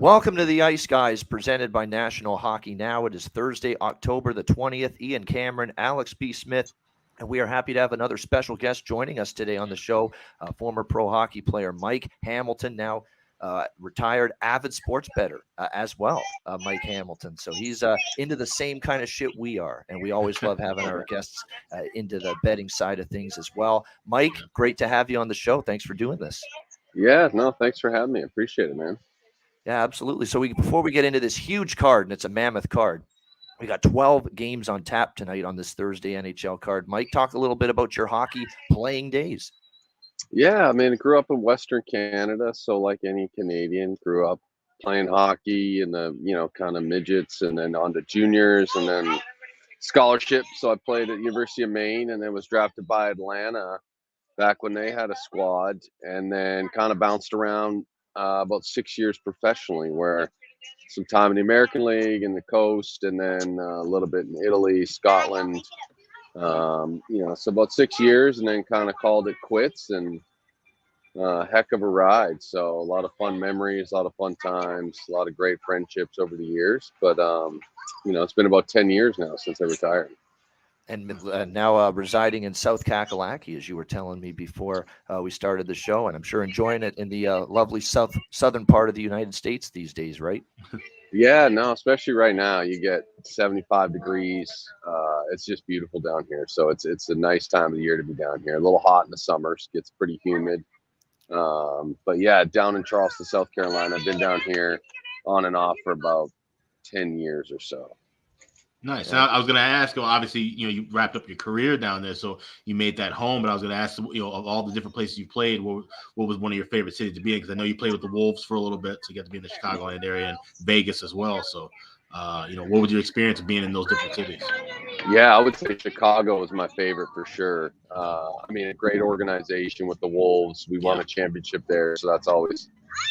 Welcome to the Ice Guys, presented by National Hockey Now. It is Thursday, October the 20th. Ian Cameron, Alex B. Smith, and we are happy to have another special guest joining us today on the show, former pro hockey player Mike Hamilton, now retired avid sports bettor as well, Mike Hamilton. So he's into the same kind of shit we are, and we always love having our guests into the betting side of things as well. Mike, great to have you on the show. Thanks for doing this. Yeah, no, thanks for having me. I appreciate it, man. Yeah, absolutely. So before we get into this huge card, and it's a mammoth card, we got 12 games on tap tonight on this Thursday NHL card. Mike, talk a little bit about your hockey playing days. Yeah, I mean, I grew up in Western Canada, so like any Canadian, grew up playing hockey in the, kind of midgets and then on to juniors and then scholarship. So I played at University of Maine and then was drafted by Atlanta back when they had a squad and then kind of bounced around about 6 years professionally, where some time in the American League and the coast and then a little bit in Italy, Scotland. So about 6 years and then kind of called it quits and heck of a ride. So a lot of fun memories, a lot of fun times, a lot of great friendships over the years. But, it's been about 10 years now since I retired. And now residing in South Kakalaki, as you were telling me before we started the show, and I'm sure enjoying it in the lovely southern part of the United States these days, right? Yeah, no, especially right now, you get 75 degrees. It's just beautiful down here. So it's a nice time of the year to be down here. A little hot in the summers, gets pretty humid. But yeah, down in Charleston, South Carolina, I've been down here on and off for about 10 years or so. Nice. I was going to ask, obviously, you wrapped up your career down there, so you made that home. But I was going to ask, of all the different places you played, what was one of your favorite cities to be in? Because I know you played with the Wolves for a little bit, so you got to be in the Chicagoland area and Vegas as well. So, what was your experience of being in those different cities? Yeah, I would say Chicago was my favorite for sure. A great organization with the Wolves. We won a championship there, so that's always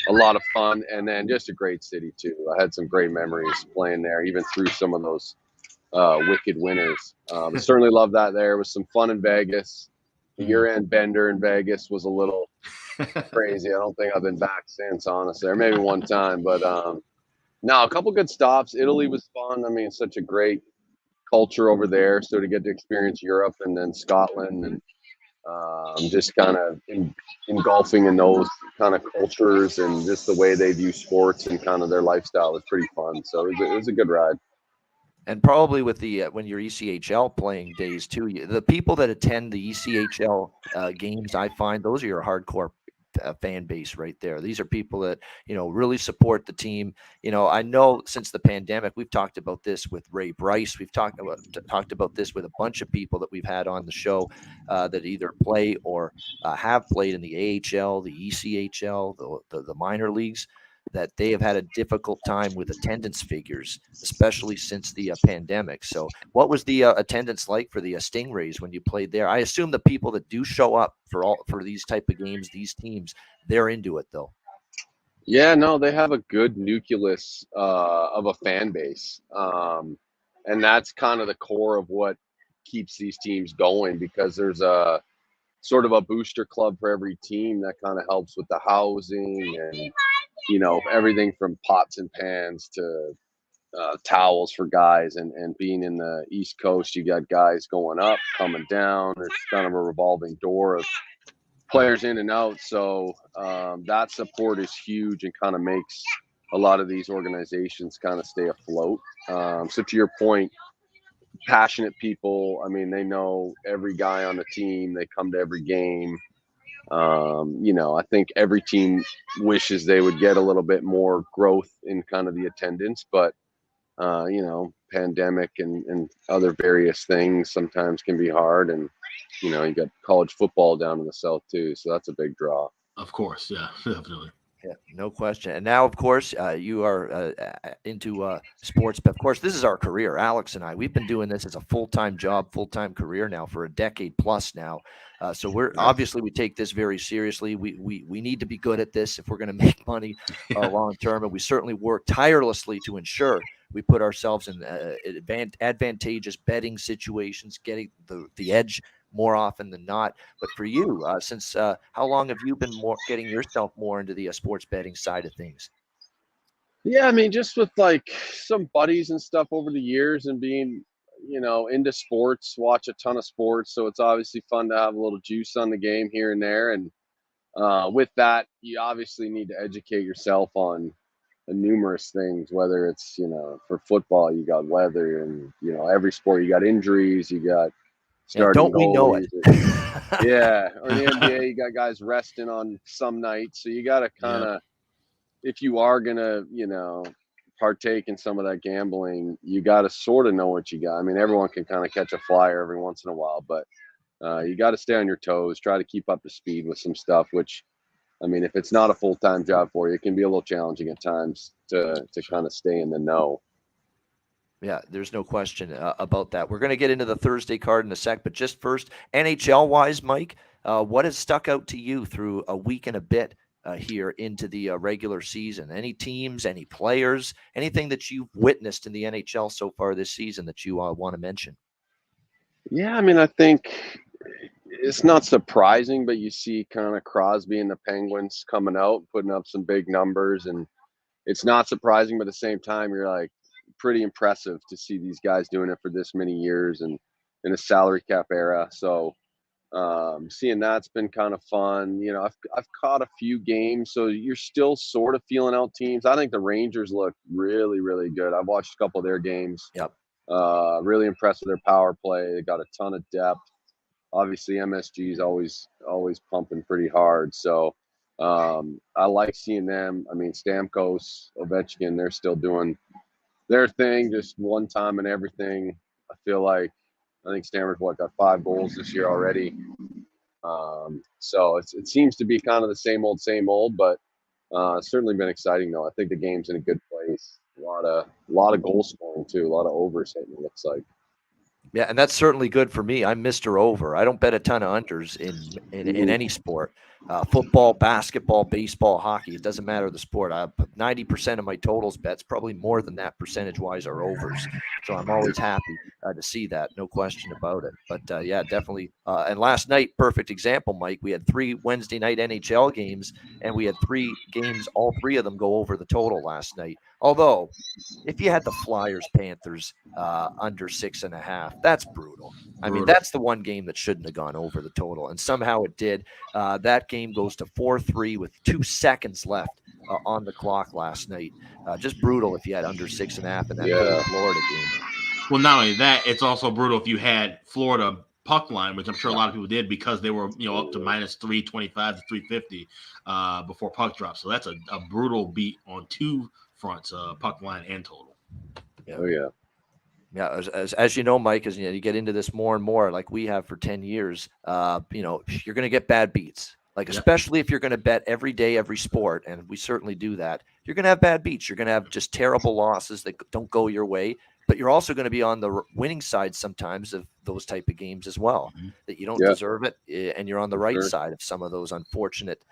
a lot of fun. And then just a great city too. I had some great memories playing there, even through some of those wicked winners. Certainly love that. There was some fun in Vegas. The year-end bender in Vegas was a little crazy. I don't think I've been back since, honestly, or maybe one time. But no, a couple good stops. Italy was fun. Such a great culture over there. So to get to experience Europe and then Scotland and just kind of engulfing in those kind of cultures and just the way they view sports and kind of their lifestyle was pretty fun. So it was a good ride. And probably with the when you're ECHL playing days too, the people that attend the ECHL games, I find those are your hardcore fan base right there. These are people that really support the team. I know since the pandemic, we've talked about this with Ray Bryce. We've talked about this with a bunch of people that we've had on the show that either play or have played in the AHL, the ECHL, the minor leagues, that they have had a difficult time with attendance figures, especially since the pandemic. So what was the attendance like for the Stingrays when you played there? I assume the people that do show up for these type of games, these teams, they're into it though. Yeah, no, they have a good nucleus of a fan base. And that's kind of the core of what keeps these teams going, because there's a sort of a booster club for every team that kind of helps with the housing and everything from pots and pans to towels for guys. And being in the East Coast, you got guys going up, coming down. It's kind of a revolving door of players in and out. So that support is huge and kind of makes a lot of these organizations kind of stay afloat. So to your point, passionate people, they know every guy on the team. They come to every game. I think every team wishes they would get a little bit more growth in kind of the attendance, but pandemic and other various things sometimes can be hard. And, you got college football down in the South too. So that's a big draw. Of course. Yeah, definitely. Yeah, no question. And now, of course, you are into sports. But of course, this is our career. Alex and I, we've been doing this as a full-time job, full-time career now for a decade plus now. So we're obviously, we take this very seriously. We need to be good at this if we're going to make money long term. And we certainly work tirelessly to ensure we put ourselves in advantageous betting situations, getting the edge more often than not. But for you, since how long have you been getting yourself more into the sports betting side of things? Yeah, I mean, just with like some buddies and stuff over the years and being, into sports, watch a ton of sports. So it's obviously fun to have a little juice on the game here and there. And with that, you obviously need to educate yourself on numerous things, whether it's, for football, you got weather and, every sport, you got injuries, you got Yeah, starting don't we know it? goalies. Yeah. Or in the NBA, you got guys resting on some nights. So you got to kind Yeah. of, if you are gonna, partake in some of that gambling, you got to sort of know what you got. I mean, everyone can kind of catch a flyer every once in a while, but you got to stay on your toes, try to keep up to speed with some stuff. Which, I mean, if it's not a full-time job for you, it can be a little challenging at times to kind of stay in the know. Yeah, there's no question about that. We're going to get into the Thursday card in a sec, but just first, NHL-wise, Mike, what has stuck out to you through a week and a bit here into the regular season? Any teams, any players, anything that you've witnessed in the NHL so far this season that you want to mention? Yeah, I mean, I think it's not surprising, but you see kind of Crosby and the Penguins coming out, putting up some big numbers, and it's not surprising, but at the same time, you're like pretty impressive to see these guys doing it for this many years and in a salary cap era. So seeing that's been kind of fun. I've caught a few games, so you're still sort of feeling out teams. I think the Rangers look really, really good. I've watched a couple of their games. Yep. Really impressed with their power play. They got a ton of depth. Obviously, MSG is always pumping pretty hard. So I like seeing them. I mean, Stamkos, Ovechkin, they're still doing their thing, just one time and everything. I think Stammer's got 5 goals this year already. So it seems to be kind of the same old, but certainly been exciting though. I think the game's in a good place. A lot of goal scoring too, a lot of overs hitting. It looks like. Yeah, and that's certainly good for me. I'm Mr. Over. I don't bet a ton of unders in any sport. Football, basketball, baseball, hockey. It doesn't matter the sport. 90% of my totals bets, probably more than that percentage-wise, are overs. So I'm always happy to see that. No question about it. But, yeah, definitely. And last night, perfect example, Mike. We had 3 Wednesday night NHL games, and we had 3 games, all 3 of them go over the total last night. Although – if you had the Flyers Panthers under 6.5, that's brutal. I mean, that's the one game that shouldn't have gone over the total, and somehow it did. That game goes to 4-3 with 2 seconds left on the clock last night. Just brutal if you had under 6.5 in that Florida game. Well, not only that, it's also brutal if you had Florida puck line, which I'm sure a lot of people did because they were up to minus 325 to 350 before puck drop. So that's a brutal beat on 2 fronts, puck line and total. Yeah. Oh yeah. Yeah, as you know, Mike, as you get into this more and more, like we have for 10 years, you're going to get bad beats. Like, especially if you're going to bet every day, every sport, and we certainly do that, you're going to have bad beats. You're going to have just terrible losses that don't go your way, but you're also going to be on the winning side sometimes of those type of games as well, that you don't deserve it, and you're on the right side of some of those unfortunate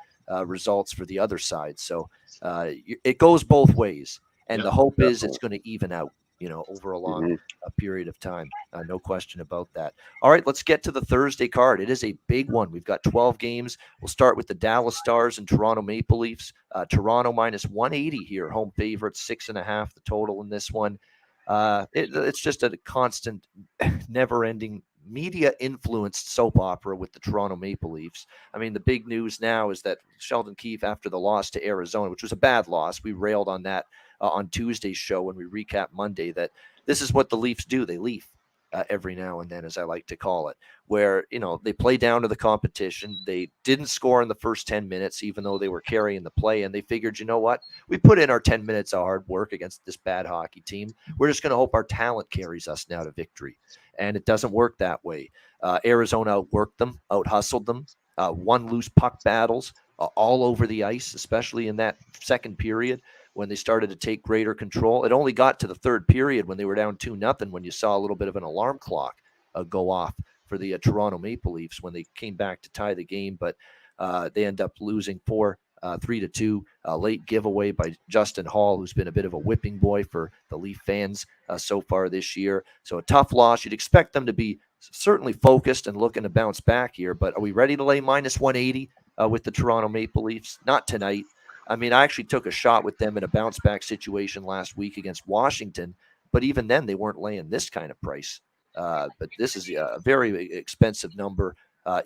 results for the other side. So it goes both ways, and the hope is it's going to even out, over a long period of time. No question about that. All right, let's get to the Thursday card. It is a big one. We've got 12 games. We'll start with the Dallas Stars and Toronto Maple Leafs. Toronto minus 180 here, home favorites, 6.5 the total in this one. It's just a constant, never-ending media-influenced soap opera with the Toronto Maple Leafs. I mean, the big news now is that Sheldon Keefe, after the loss to Arizona, which was a bad loss, we railed on that on Tuesday's show when we recap Monday, that this is what the Leafs do. They leaf every now and then, as I like to call it, where, they play down to the competition. They didn't score in the first 10 minutes, even though they were carrying the play. And they figured, you know what? We put in our 10 minutes of hard work against this bad hockey team. We're just going to hope our talent carries us now to victory. And it doesn't work that way. Arizona outworked them, out-hustled them, won loose puck battles all over the ice, especially in that second period when they started to take greater control. It only got to the third period when they were down 2-0 when you saw a little bit of an alarm clock go off for the Toronto Maple Leafs when they came back to tie the game. But they end up losing 3-2, late giveaway by Justin Hall, who's been a bit of a whipping boy for the Leaf fans so far this year. So a tough loss. You'd expect them to be certainly focused and looking to bounce back here. But are we ready to lay minus 180 with the Toronto Maple Leafs? Not tonight. I mean, I actually took a shot with them in a bounce back situation last week against Washington, but even then they weren't laying this kind of price. But this is a very expensive number,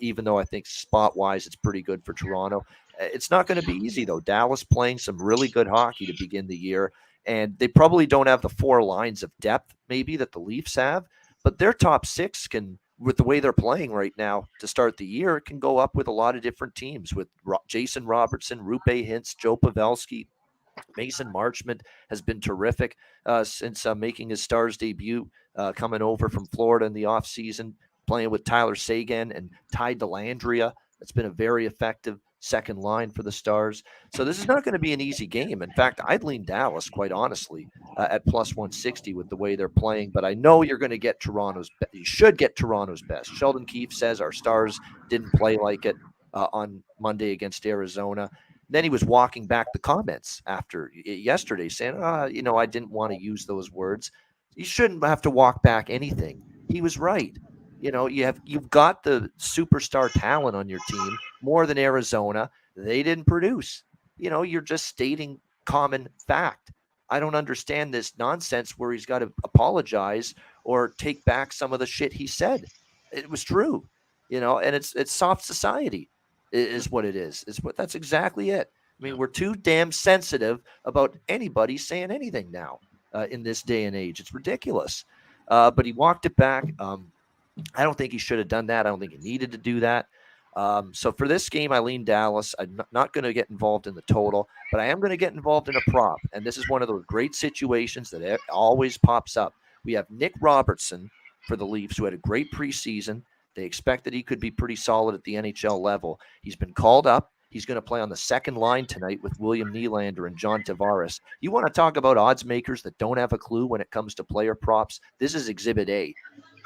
even though I think spot wise it's pretty good for Toronto. It's not going to be easy, though. Dallas playing some really good hockey to begin the year, and they probably don't have the four lines of depth maybe that the Leafs have, but their top six can, with the way they're playing right now to start the year, can go up with a lot of different teams with Jason Robertson, Rupe Hintz, Joe Pavelski. Mason Marchment has been terrific since making his Stars debut, coming over from Florida in the offseason, playing with Tyler Seguin and Ty Dellandrea. That's been a very effective second line for the Stars. So this is not going to be an easy game. In fact, I'd lean Dallas, quite honestly, at plus 160 with the way they're playing. But I know you're going to get Toronto's best. You should get Toronto's best. Sheldon Keefe says our Stars didn't play like it on Monday against Arizona. Then he was walking back the comments after yesterday saying, I didn't want to use those words. You shouldn't have to walk back anything. He was right. You've got the superstar talent on your team more than Arizona. They didn't produce. You're just stating common fact. I don't understand this nonsense where he's got to apologize or take back some of the shit he said. It was true, and it's soft society is what it is. That's exactly it. I mean, we're too damn sensitive about anybody saying anything now in this day and age. It's ridiculous. But he walked it back. I don't think he should have done that. I don't think he needed to do that. So for this game, I lean Dallas. I'm not going to get involved in the total, but I am going to get involved in a prop. And this is one of those great situations that always pops up. We have Nick Robertson for the Leafs, who had a great preseason. They expect that he could be pretty solid at the NHL level. He's been called up. He's going to play on the second line tonight with William Nylander and John Tavares. You want to talk about odds makers that don't have a clue when it comes to player props? This is Exhibit A.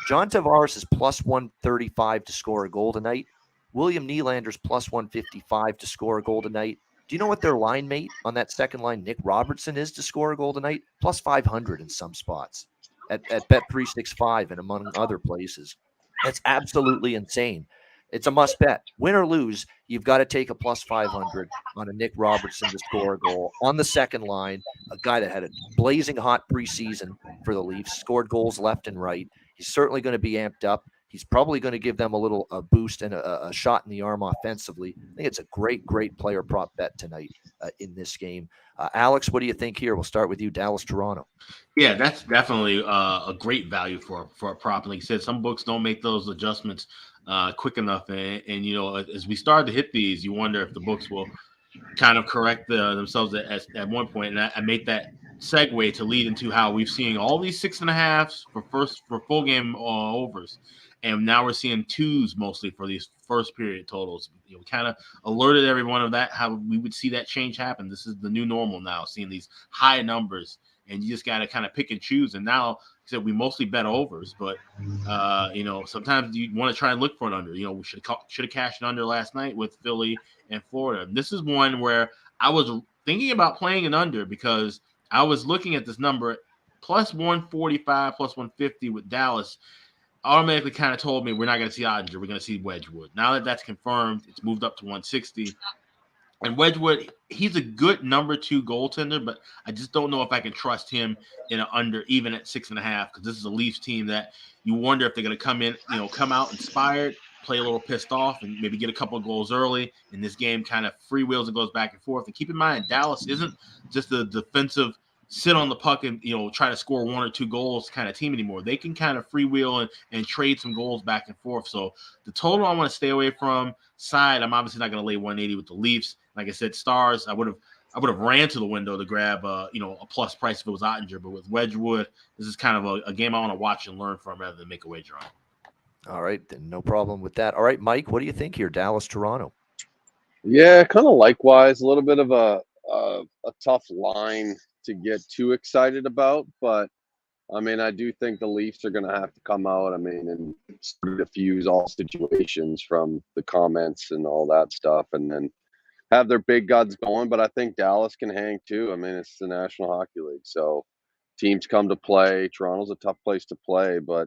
John Tavares is plus 135 to score a goal tonight. William Nylander's plus 155 to score a goal tonight. Do you know what their line mate on that second line, Nick Robertson, is to score a goal tonight? Plus 500 in some spots at Bet365 and among other places. That's absolutely insane. It's a must bet. Win or lose, you've got to take a plus 500 on a Nick Robertson to score a goal on the second line, a guy that had a blazing hot preseason for the Leafs, scored goals left and right. He's certainly going to be amped up. He's probably going to give them a little boost and a shot in the arm offensively. I think it's a great player prop bet tonight in this game. Alex, what do you think here? We'll start with you, Dallas, Toronto. Yeah, that's definitely a great value for a prop. Like you said, some books don't make those adjustments quick enough. And as we start to hit these, you wonder if the books will kind of correct themselves at one point. And I make that segue to lead into how we've seen all these 6.5s for full game overs. And now we're seeing 2s mostly for these first period totals. We kind of alerted everyone of that, how we would see that change happen. This is the new normal now, seeing these high numbers, and you just got to kind of pick and choose. And now, like I said, we mostly bet overs, but sometimes you want to try and look for an under. We should have cashed an under last night with Philly and Florida. This is one where I was thinking about playing an under because I was looking at this number plus 145, plus 150 with Dallas. Automatically kind of told me we're not going to see Ottinger. We're going to see Wedgwood. Now that that's confirmed, it's moved up to 160. And Wedgwood, he's a good number 2 goaltender, but I just don't know if I can trust him in an under, even at 6.5, because this is a Leafs team that you wonder if they're going to come out inspired, play a little pissed off, and maybe get a couple of goals early. And this game kind of freewheels and goes back and forth. And keep in mind, Dallas isn't just a defensive sit on the puck and try to score 1 or 2 goals kind of team anymore. They can kind of freewheel and trade some goals back and forth. So the total I want to stay away from. Side, I'm obviously not going to lay 180 with the Leafs. Like I said, Stars, I would have ran to the window to grab a plus price if it was Ottinger. But with Wedgwood, this is kind of a game I want to watch and learn from rather than make a wager on. All right, then no problem with that. All right, Mike, what do you think here? Dallas, Toronto. Yeah, kind of likewise. A little bit of a tough line to get too excited about, but I mean, I do think the Leafs are going to have to come out. I mean, and diffuse all situations from the comments and all that stuff, and then have their big guns going. But I think Dallas can hang too. I mean, it's the National Hockey League, so teams come to play. Toronto's a tough place to play, but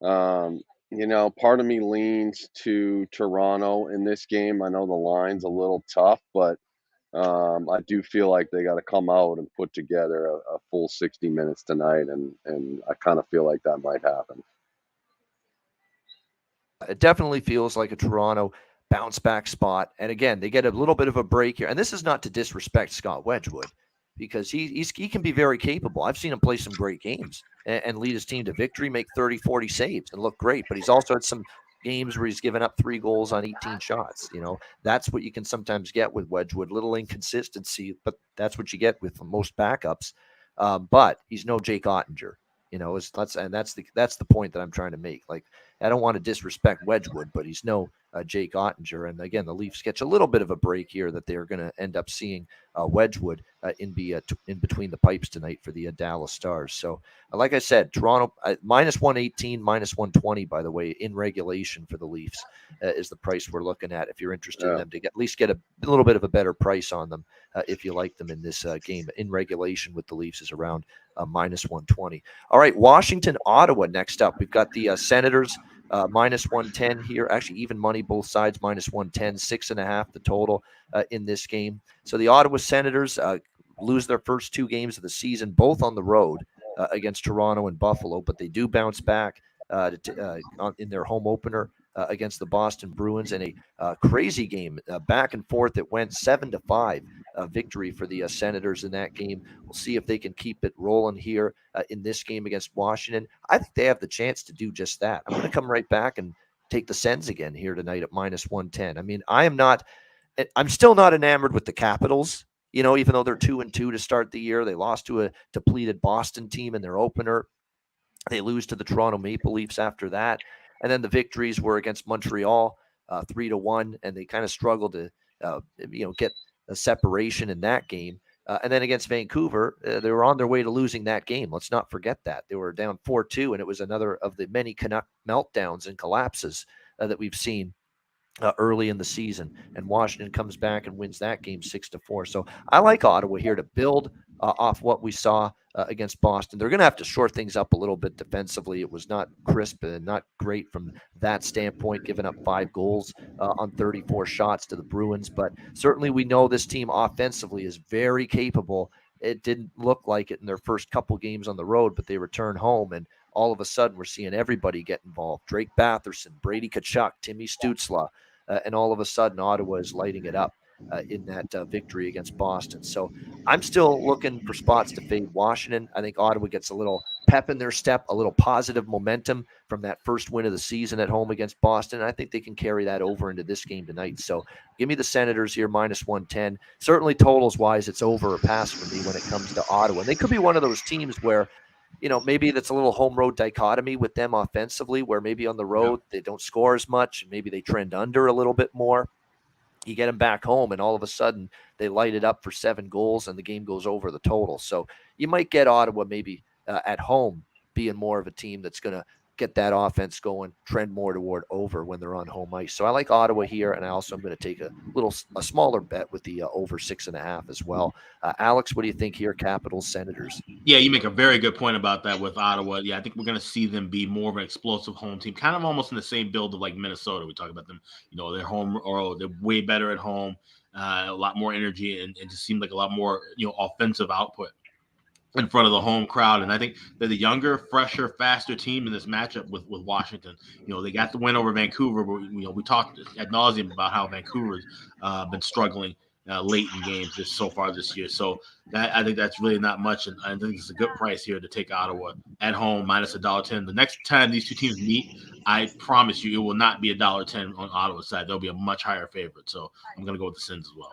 part of me leans to Toronto in this game. I know the line's a little tough, but I do feel like they got to come out and put together a full 60 minutes tonight, and I kind of feel like that might happen. It definitely feels like a Toronto bounce back spot. And again, they get a little bit of a break here. And this is not to disrespect Scott Wedgwood, because he can be very capable. I've seen him play some great games and lead his team to victory, make 30, 40 saves and look great. But he's also had some games where he's given up 3 goals on 18 shots. That's what you can sometimes get with Wedgwood, little inconsistency, but that's what you get with most backups. But he's no Jake Ottinger. That's the point that I'm trying to make. Like, I don't want to disrespect Wedgwood, but he's no Jake Ottinger. And again, the Leafs catch a little bit of a break here that they're going to end up seeing Wedgwood in between the pipes tonight for the Dallas Stars. So, like I said, Toronto minus 118, minus 120, by the way, in regulation for the Leafs is the price we're looking at. If you're interested in them, to at least get a little bit of a better price on them, if you like them in this game in regulation with the Leafs, is around minus 120. All right, Washington, Ottawa next up. We've got the Senators minus 110 here. Actually, even money both sides, minus 110, 6.5 the total in this game. So the Ottawa Senators lose their first 2 games of the season, both on the road against Toronto and Buffalo, but they do bounce back in their home opener against the Boston Bruins in a crazy game, back and forth. It went 7-5 victory for the Senators in that game. We'll see if they can keep it rolling here in this game against Washington. I think they have the chance to do just that. I'm going to come right back and take the Sens again here tonight at minus 110. I mean, I'm still not enamored with the Capitals. Even though they're 2-2 to start the year, they lost to a depleted Boston team in their opener. They lose to the Toronto Maple Leafs after that. And then the victories were against Montreal, 3-1, and they kind of struggled to, get a separation in that game. And then against Vancouver, they were on their way to losing that game. Let's not forget that. They were down 4-2, and it was another of the many Canuck meltdowns and collapses that we've seen early in the season. And Washington comes back and wins that game 6-4. So I like Ottawa here to build off what we saw against Boston. They're going to have to shore things up a little bit defensively. It was not crisp and not great from that standpoint, giving up 5 goals on 34 shots to the Bruins. But certainly we know this team offensively is very capable. It didn't look like it in their first couple games on the road, but they return home, and all of a sudden we're seeing everybody get involved. Drake Batherson, Brady Tkachuk, Timmy Stützle, and all of a sudden Ottawa is lighting it up in that victory against Boston. So I'm still looking for spots to fade Washington. I think Ottawa gets a little pep in their step, a little positive momentum from that first win of the season at home against Boston. I think they can carry that over into this game tonight. So give me the Senators here, minus 110. Certainly totals-wise, it's over or pass for me when it comes to Ottawa. And they could be one of those teams where, maybe that's a little home road dichotomy with them offensively, where maybe on the road they don't score as much, and maybe they trend under a little bit more. You get them back home, and all of a sudden they light it up for 7 goals, and the game goes over the total. So you might get Ottawa maybe at home being more of a team that's going to get that offense going, trend more toward over when they're on home ice. So I like Ottawa here, and I also am going to take a smaller bet with the over 6.5 as well. Alex, what do you think here? Capitals, Senators. Yeah, you make a very good point about that with Ottawa. Yeah, I think we're going to see them be more of an explosive home team, kind of almost in the same build of like Minnesota. We talk about them, they're home, or they're way better at home, a lot more energy, and just seemed like a lot more, offensive output in front of the home crowd. And I think they're the younger, fresher, faster team in this matchup with Washington. They got the win over Vancouver, but we talked ad nauseum about how Vancouver's been struggling late in games so far this year. So I think that's really not much, and I think it's a good price here to take Ottawa at home minus $1.10. The next time these two teams meet, I promise you it will not be $1.10 on Ottawa's side. There'll be a much higher favorite. So I'm going to go with the Sens as well.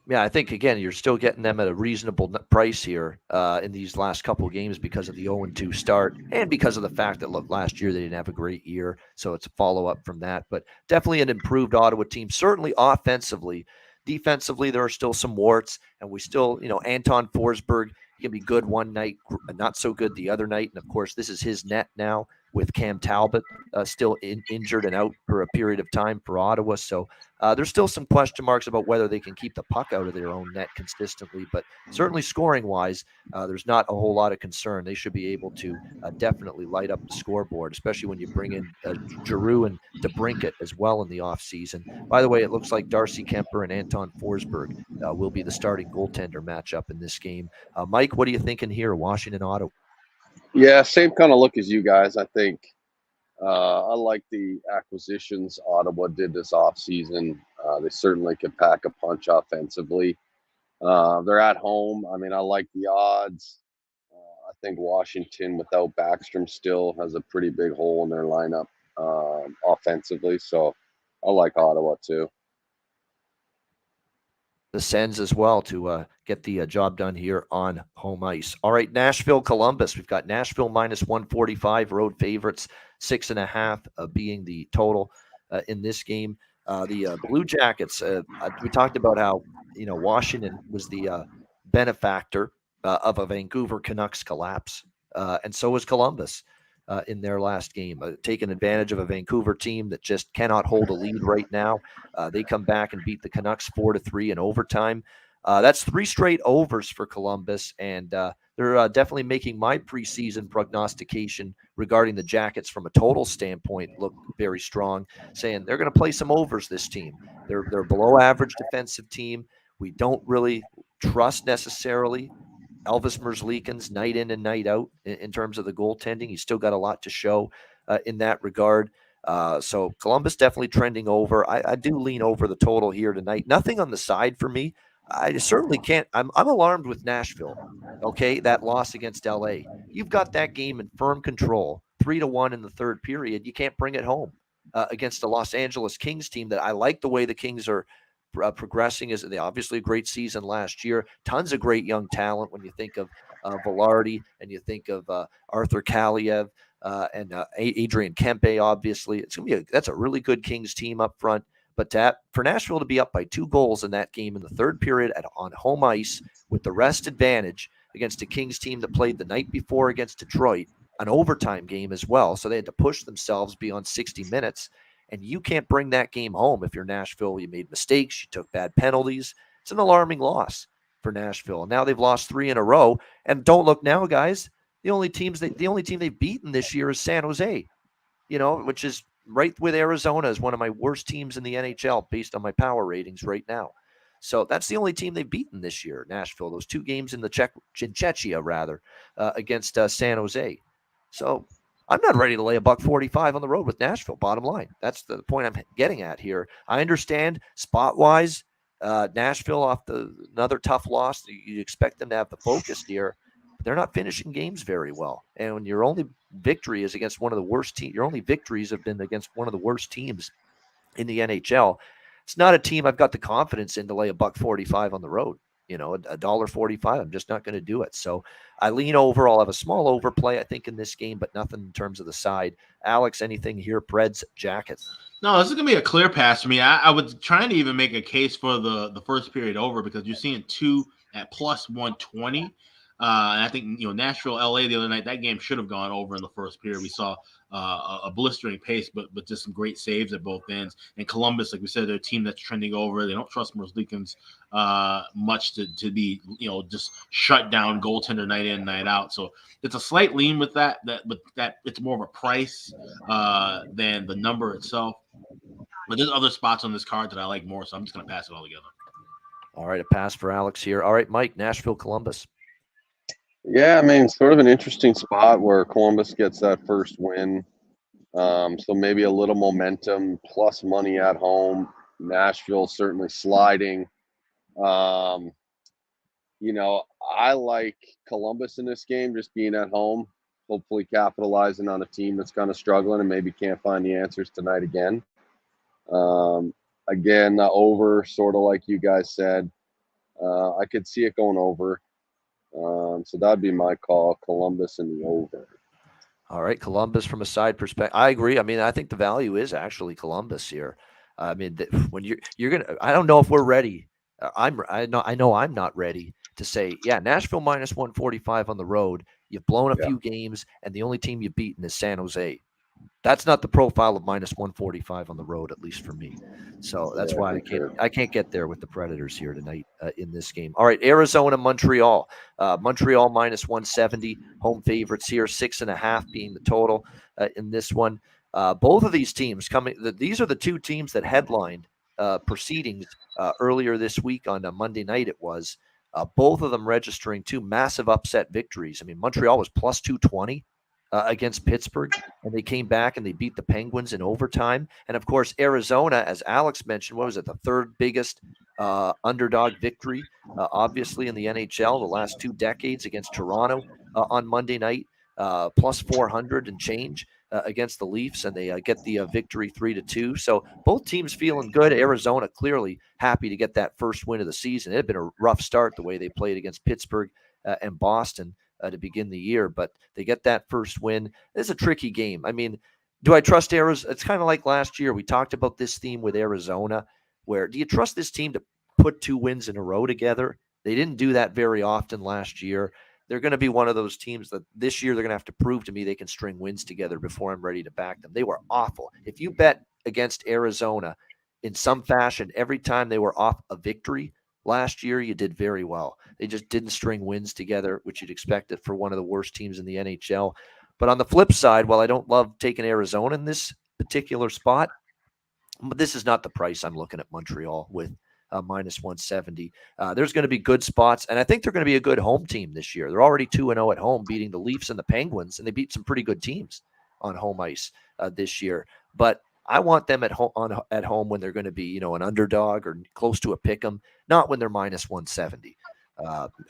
Yeah, I think, again, you're still getting them at a reasonable price here in these last couple of games because of the 0-2 start and because of the fact that, look, last year they didn't have a great year, so it's a follow-up from that. But definitely an improved Ottawa team, certainly offensively. Defensively, there are still some warts, and we still, Anton Forsberg can be good one night, not so good the other night. And, of course, this is his net now with Cam Talbot still injured and out for a period of time for Ottawa. So there's still some question marks about whether they can keep the puck out of their own net consistently. But certainly scoring-wise, there's not a whole lot of concern. They should be able to definitely light up the scoreboard, especially when you bring in Giroux and DeBrincat as well in the offseason. By the way, it looks like Darcy Kemper and Anton Forsberg will be the starting goaltender matchup in this game. Mike, what are you thinking here, Washington, Ottawa? Yeah, same kind of look as you guys. I think I like the acquisitions Ottawa did this offseason. They certainly could pack a punch offensively. They're at home. I mean, I like the odds. I think Washington without Backstrom still has a pretty big hole in their lineup offensively. So I like Ottawa too. The Sens as well to get the job done here on home ice. All right, Nashville, Columbus. We've got Nashville minus 145, road favorites, 6.5 being the total in this game. The Blue Jackets, we talked about how, Washington was the benefactor of a Vancouver Canucks collapse, and so was Columbus in their last game, taking advantage of a Vancouver team that just cannot hold a lead right now. They come back and beat the Canucks 4-3 in overtime. That's 3 straight overs for Columbus, and they're definitely making my preseason prognostication regarding the Jackets from a total standpoint look very strong, saying they're going to play some overs this team. They're below average defensive team. We don't really trust necessarily Elvis Merzlikins night in and night out in terms of the goaltending. He's still got a lot to show in that regard. So Columbus definitely trending over. I do lean over the total here tonight. Nothing on the side for me. I certainly can't. I'm alarmed with Nashville. Okay, that loss against LA. You've got that game in firm control, 3-1 in the third period. You can't bring it home against the Los Angeles Kings team that I like the way the Kings are progressing. Is obviously a great season last year. Tons of great young talent when you think of Velarde and you think of Arthur Kaliev and Adrian Kempe. Obviously, it's gonna be that's a really good Kings team up front. But for Nashville to be up by 2 goals in that game in the third period on home ice with the rest advantage against a Kings team that played the night before against Detroit, an overtime game as well, so they had to push themselves beyond 60 minutes. And you can't bring that game home if you're Nashville. You made mistakes. You took bad penalties. It's an alarming loss for Nashville. Now they've lost 3 in a row. And don't look now, guys. The only team they've beaten this year is San Jose, which is right with Arizona as one of my worst teams in the NHL based on my power ratings right now. So that's the only team they've beaten this year, Nashville. Those 2 games in the Czechia, against San Jose. So I'm not ready to lay $1.45 on the road with Nashville, bottom line. That's the point I'm getting at here. I understand spot-wise, Nashville off another tough loss. You expect them to have the focus here, but they're not finishing games very well. And when your only victory is against one of the worst teams, your only victories have been against one of the worst teams in the NHL. It's not a team I've got the confidence in to lay $1.45 on the road. $1.45. I'm just not going to do it. So I lean over. I'll have a small overplay, I think, in this game, but nothing in terms of the side. Alex, anything here? Preds, Jackets. No, this is going to be a clear pass for me. I was trying to even make a case for the first period over because you're seeing 2 at plus 120. And I think, Nashville, LA the other night, that game should have gone over in the first period. We saw a blistering pace, but just some great saves at both ends. And Columbus, like we said, they're a team that's trending over. They don't trust Merzlikins much to be, just shut down goaltender night in, night out. So it's a slight lean with that it's more of a price than the number itself. But there's other spots on this card that I like more, so I'm just going to pass it all together. All right, a pass for Alex here. All right, Mike, Nashville, Columbus. Yeah, I mean, sort of an interesting spot where Columbus gets that first win. So maybe a little momentum plus money at home. Nashville certainly sliding. I like Columbus in this game, just being at home, hopefully capitalizing on a team that's kind of struggling and maybe can't find the answers tonight again. Again, over, sort of like you guys said. I could see it going over. So that'd be my call, Columbus in the over. All right, Columbus from a side perspective. I agree. I mean, I think the value is actually Columbus here. I mean, when you're gonna, I don't know if we're ready. I know I'm not ready to say, yeah, Nashville minus 145 on the road. You've blown a few games, and the only team you've beaten is San Jose. That's not the profile of minus 145 on the road, at least for me. So that's why I can't get there with the Predators here tonight in this game. All right, Arizona, Montreal. Montreal minus 170, home favorites here, 6.5 being the total in this one. Both of these teams these are the two teams that headlined proceedings earlier this week on a Monday night. It was both of them registering two massive upset victories. I mean, Montreal was plus 220 against Pittsburgh, and they came back and they beat the Penguins in overtime. And of course, Arizona, as Alex mentioned, what was it, the third biggest underdog victory, obviously, in the NHL the last 2 decades against Toronto on Monday night, plus 400 and change against the Leafs, and they get the victory 3-2. So both teams feeling good. Arizona clearly happy to get that first win of the season. It had been a rough start the way they played against Pittsburgh and Boston to begin the year, but they get that first win. It's a tricky game. I mean, do I trust Arizona? It's kind of like last year. We talked about this theme with Arizona, where do you trust this team to put 2 wins in a row together? They didn't do that very often last year. They're going to be one of those teams that this year they're going to have to prove to me they can string wins together before I'm ready to back them. They were awful. If you bet against Arizona in some fashion every time they were off a victory last year, you did very well. They just didn't string wins together, which you'd expect it for one of the worst teams in the NHL. But on the flip side, while I don't love taking Arizona in this particular spot, but this is not the price I'm looking at Montreal with minus 170. There's going to be good spots, and I think they're going to be a good home team this year. They're already 2-0 at home, beating the Leafs and the Penguins, and they beat some pretty good teams on home ice this year. But I want them at home when they're going to be, an underdog or close to a pick'em, not when they're minus 170.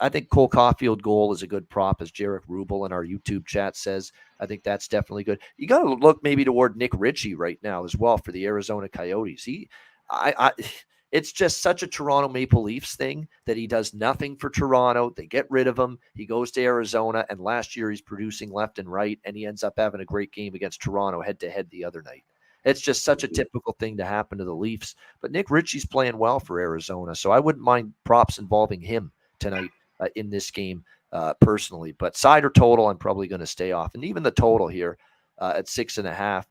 I think Cole Caulfield goal is a good prop, as Jarek Rubel in our YouTube chat says. I think that's definitely good. You got to look maybe toward Nick Ritchie right now as well for the Arizona Coyotes. It's just such a Toronto Maple Leafs thing that he does nothing for Toronto. They get rid of him. He goes to Arizona, and last year he's producing left and right, and he ends up having a great game against Toronto head-to-head the other night. It's just such a typical thing to happen to the Leafs. But Nick Ritchie's playing well for Arizona, so I wouldn't mind props involving him tonight in this game personally. But side or total, I'm probably going to stay off. And even the total here at 6.5.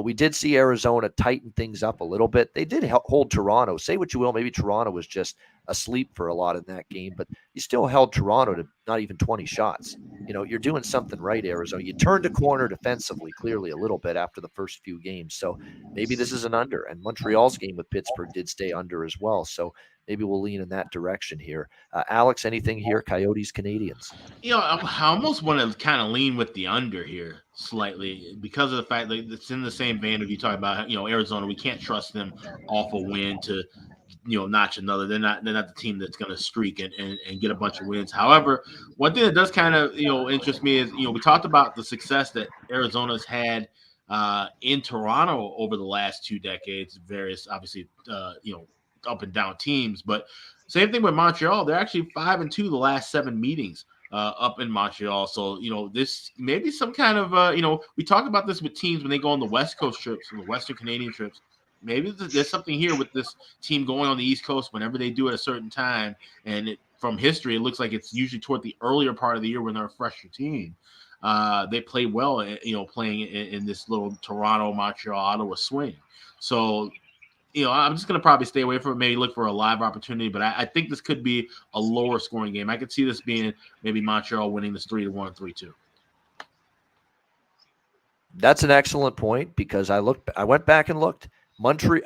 We did see Arizona tighten things up a little bit. They did hold Toronto. Say what you will, maybe Toronto was just asleep for a lot in that game, but you still held Toronto to not even 20 shots. You're doing something right, Arizona. You turned a corner defensively, clearly a little bit after the first few games. So maybe this is an under. And Montreal's game with Pittsburgh did stay under as well. So maybe we'll lean in that direction here. Alex, anything here? Coyotes, Canadiens. I almost want to kind of lean with the under here slightly because of the fact that it's in the same vein of you talking about, Arizona. We can't trust them off a win to, notch another. They're not the team that's going to streak and get a bunch of wins. However, one thing that does kind of, interest me is, we talked about the success that Arizona's had in Toronto over the last 2 decades, various, obviously, up and down teams, but same thing with Montreal. They're actually 5-2 the last 7 meetings up in Montreal. So, this maybe some kind of, we talk about this with teams when they go on the West Coast trips, the Western Canadian trips. Maybe there's something here with this team going on the East Coast whenever they do at a certain time. And from history, it looks like it's usually toward the earlier part of the year when they're a fresher team. They play well, playing in this little Toronto, Montreal, Ottawa swing. So, I'm just going to probably stay away from it, maybe look for a live opportunity, but I think this could be a lower scoring game. I could see this being maybe Montreal winning this 3-1, 3-2. That's an excellent point because I went back and looked.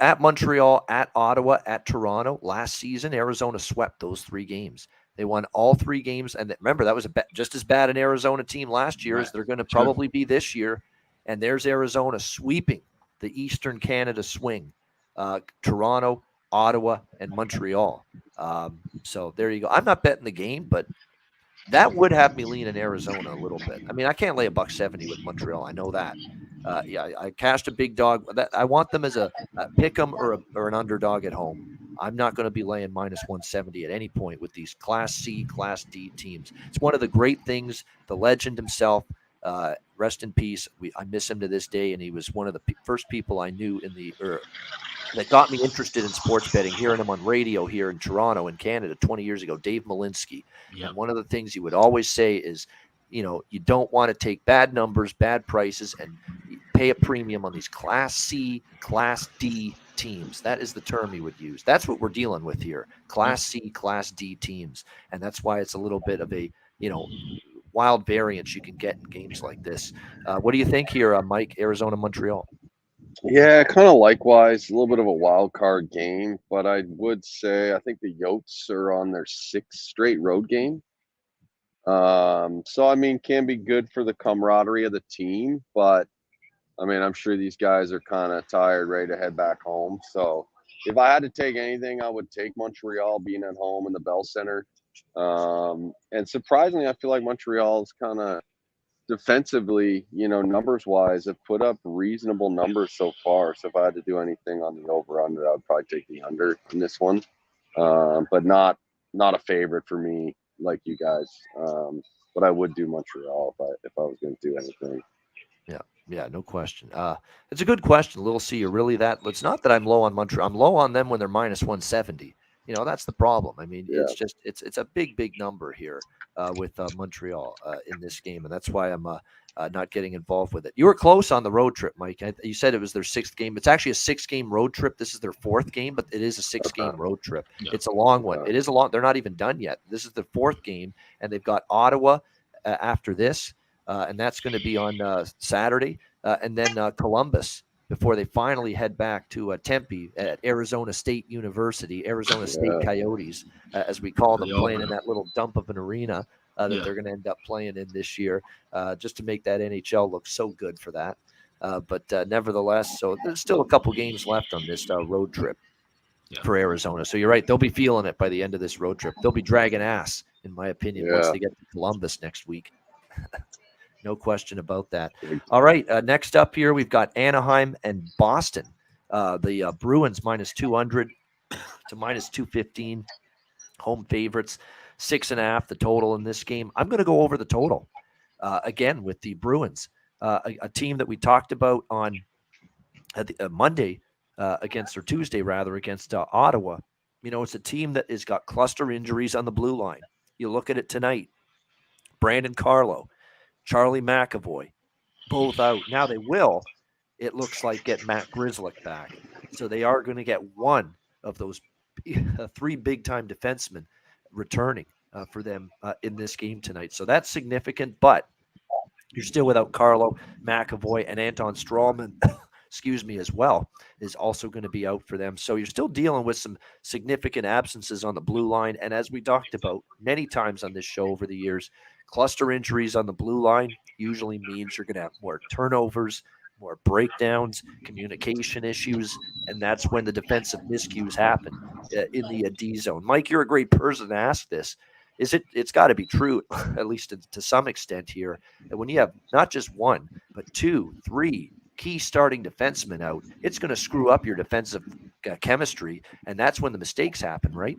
At Montreal, at Ottawa, at Toronto last season, Arizona swept those 3 games. They won all 3 games, and remember that was just as bad an Arizona team last year as they're going to probably be this year. And there's Arizona sweeping the Eastern Canada swing. Toronto, Ottawa, and Montreal. So there you go. I'm not betting the game, but that would have me lean in Arizona a little bit. I mean, I can't lay $170 with Montreal. I know that. I cashed a big dog. I want them as a pick 'em or an underdog at home. I'm not going to be laying minus 170 at any point with these Class C, Class D teams. It's one of the great things. The legend himself, rest in peace. I miss him to this day, and he was one of the first people I knew that got me interested in sports betting, hearing him on radio here in Toronto in Canada 20 years ago, Dave Malinsky. Yep. And one of the things he would always say is, you don't want to take bad numbers, bad prices, and pay a premium on these Class C, Class D teams. That is the term he would use. That's what we're dealing with here. Class C, Class D teams. And that's why it's a little bit of a, wild variance you can get in games like this. What do you think here, Mike, Arizona, Montreal? Yeah, kind of likewise, a little bit of a wild card game, but I would say I think the Yotes are on their 6th straight road game. So I mean, can be good for the camaraderie of the team, but I mean, I'm sure these guys are kind of tired, ready to head back home. So if I had to take anything, I would take Montreal being at home in the Bell Center. And surprisingly, I feel like Montreal's kind of defensively, numbers wise, have put up reasonable numbers so far. So if I had to do anything on the over under, I would probably take the under in this one. But not a favorite for me like you guys. But I would do Montreal if I was going to do anything. Yeah, no question. It's a good question. Little C, you're really that? It's not that I'm low on Montreal. I'm low on them when they're minus 170. That's the problem. I mean, Yeah. it's just it's a big number here with Montreal in this game, and that's why I'm not getting involved with it. You were close on the road trip, Mike. You said it was their 6th game. It's actually a 6-game road trip. This is their 4th game, but it is a 6-game road trip. Yeah. It's a long one. It is a long. They're not even done yet. This is the 4th game, and they've got Ottawa after this. And that's going to be on Saturday, and then Columbus before they finally head back to Tempe at Arizona State University, Arizona State Coyotes, as we call them, playing in that little dump of an arena that they're going to end up playing in this year, just to make that NHL look so good for that. But nevertheless, so there's still a couple games left on this road trip for Arizona. So you're right. They'll be feeling it by the end of this road trip. They'll be dragging ass, in my opinion, once they get to Columbus next week. No question about that. All right, next up here, we've got Anaheim and Boston. The Bruins minus 200 to minus 215. Home favorites, 6.5 the total in this game. I'm going to go over the total again with the Bruins, a team that we talked about on Monday or Tuesday rather, against Ottawa. It's a team that has got cluster injuries on the blue line. You look at it tonight, Brandon Carlo, Charlie McAvoy, both out. Now they will, it looks like, get Matt Grzelcyk back. So they are going to get one of those 3 big-time defensemen returning for them in this game tonight. So that's significant, but you're still without Carlo, McAvoy, and Anton Strawman, as well, is also going to be out for them. So you're still dealing with some significant absences on the blue line. And as we talked about many times on this show over the years, cluster injuries on the blue line usually means you're going to have more turnovers, more breakdowns, communication issues, and that's when the defensive miscues happen in the D zone. Mike, you're a great person to ask this. It's got to be true, at least to some extent here, that when you have not just 1, but 2, 3 key starting defensemen out, it's going to screw up your defensive chemistry, and that's when the mistakes happen, right?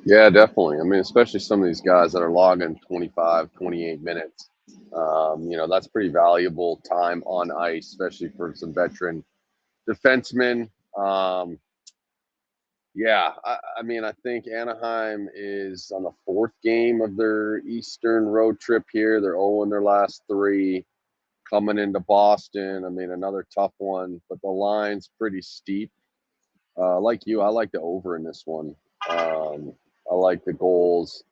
Yeah, definitely. I mean, especially some of these guys that are logging 25, 28 minutes. That's pretty valuable time on ice, especially for some veteran defensemen. I think Anaheim is on the 4th game of their Eastern road trip here. They're 0 in their last 3. Coming into Boston, I mean, another tough one, but the line's pretty steep. Like you, I like the over in this one. I like the goals.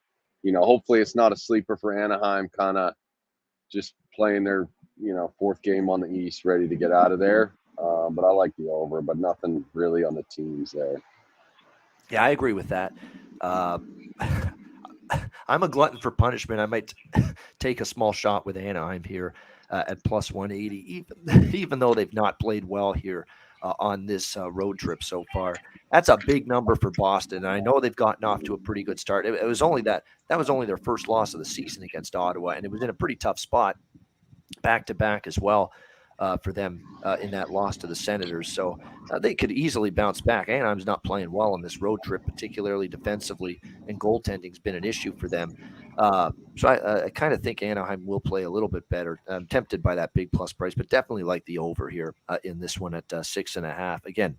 Hopefully it's not a sleeper for Anaheim, kind of just playing their, 4th game on the East, ready to get out of there. But I like the over, but nothing really on the teams there. Yeah, I agree with that. I'm a glutton for punishment. I might take a small shot with Anaheim here at plus 180, even though they've not played well here on this road trip so far. That's a big number for Boston. And I know they've gotten off to a pretty good start. It was only that was only their first loss of the season against Ottawa, and it was in a pretty tough spot back-to-back as well for them in that loss to the Senators. So they could easily bounce back. Anaheim's not playing well on this road trip, particularly defensively, and goaltending's been an issue for them. So I kind of think Anaheim will play a little bit better. I'm tempted by that big plus price, but definitely like the over here in this one at 6.5. Again,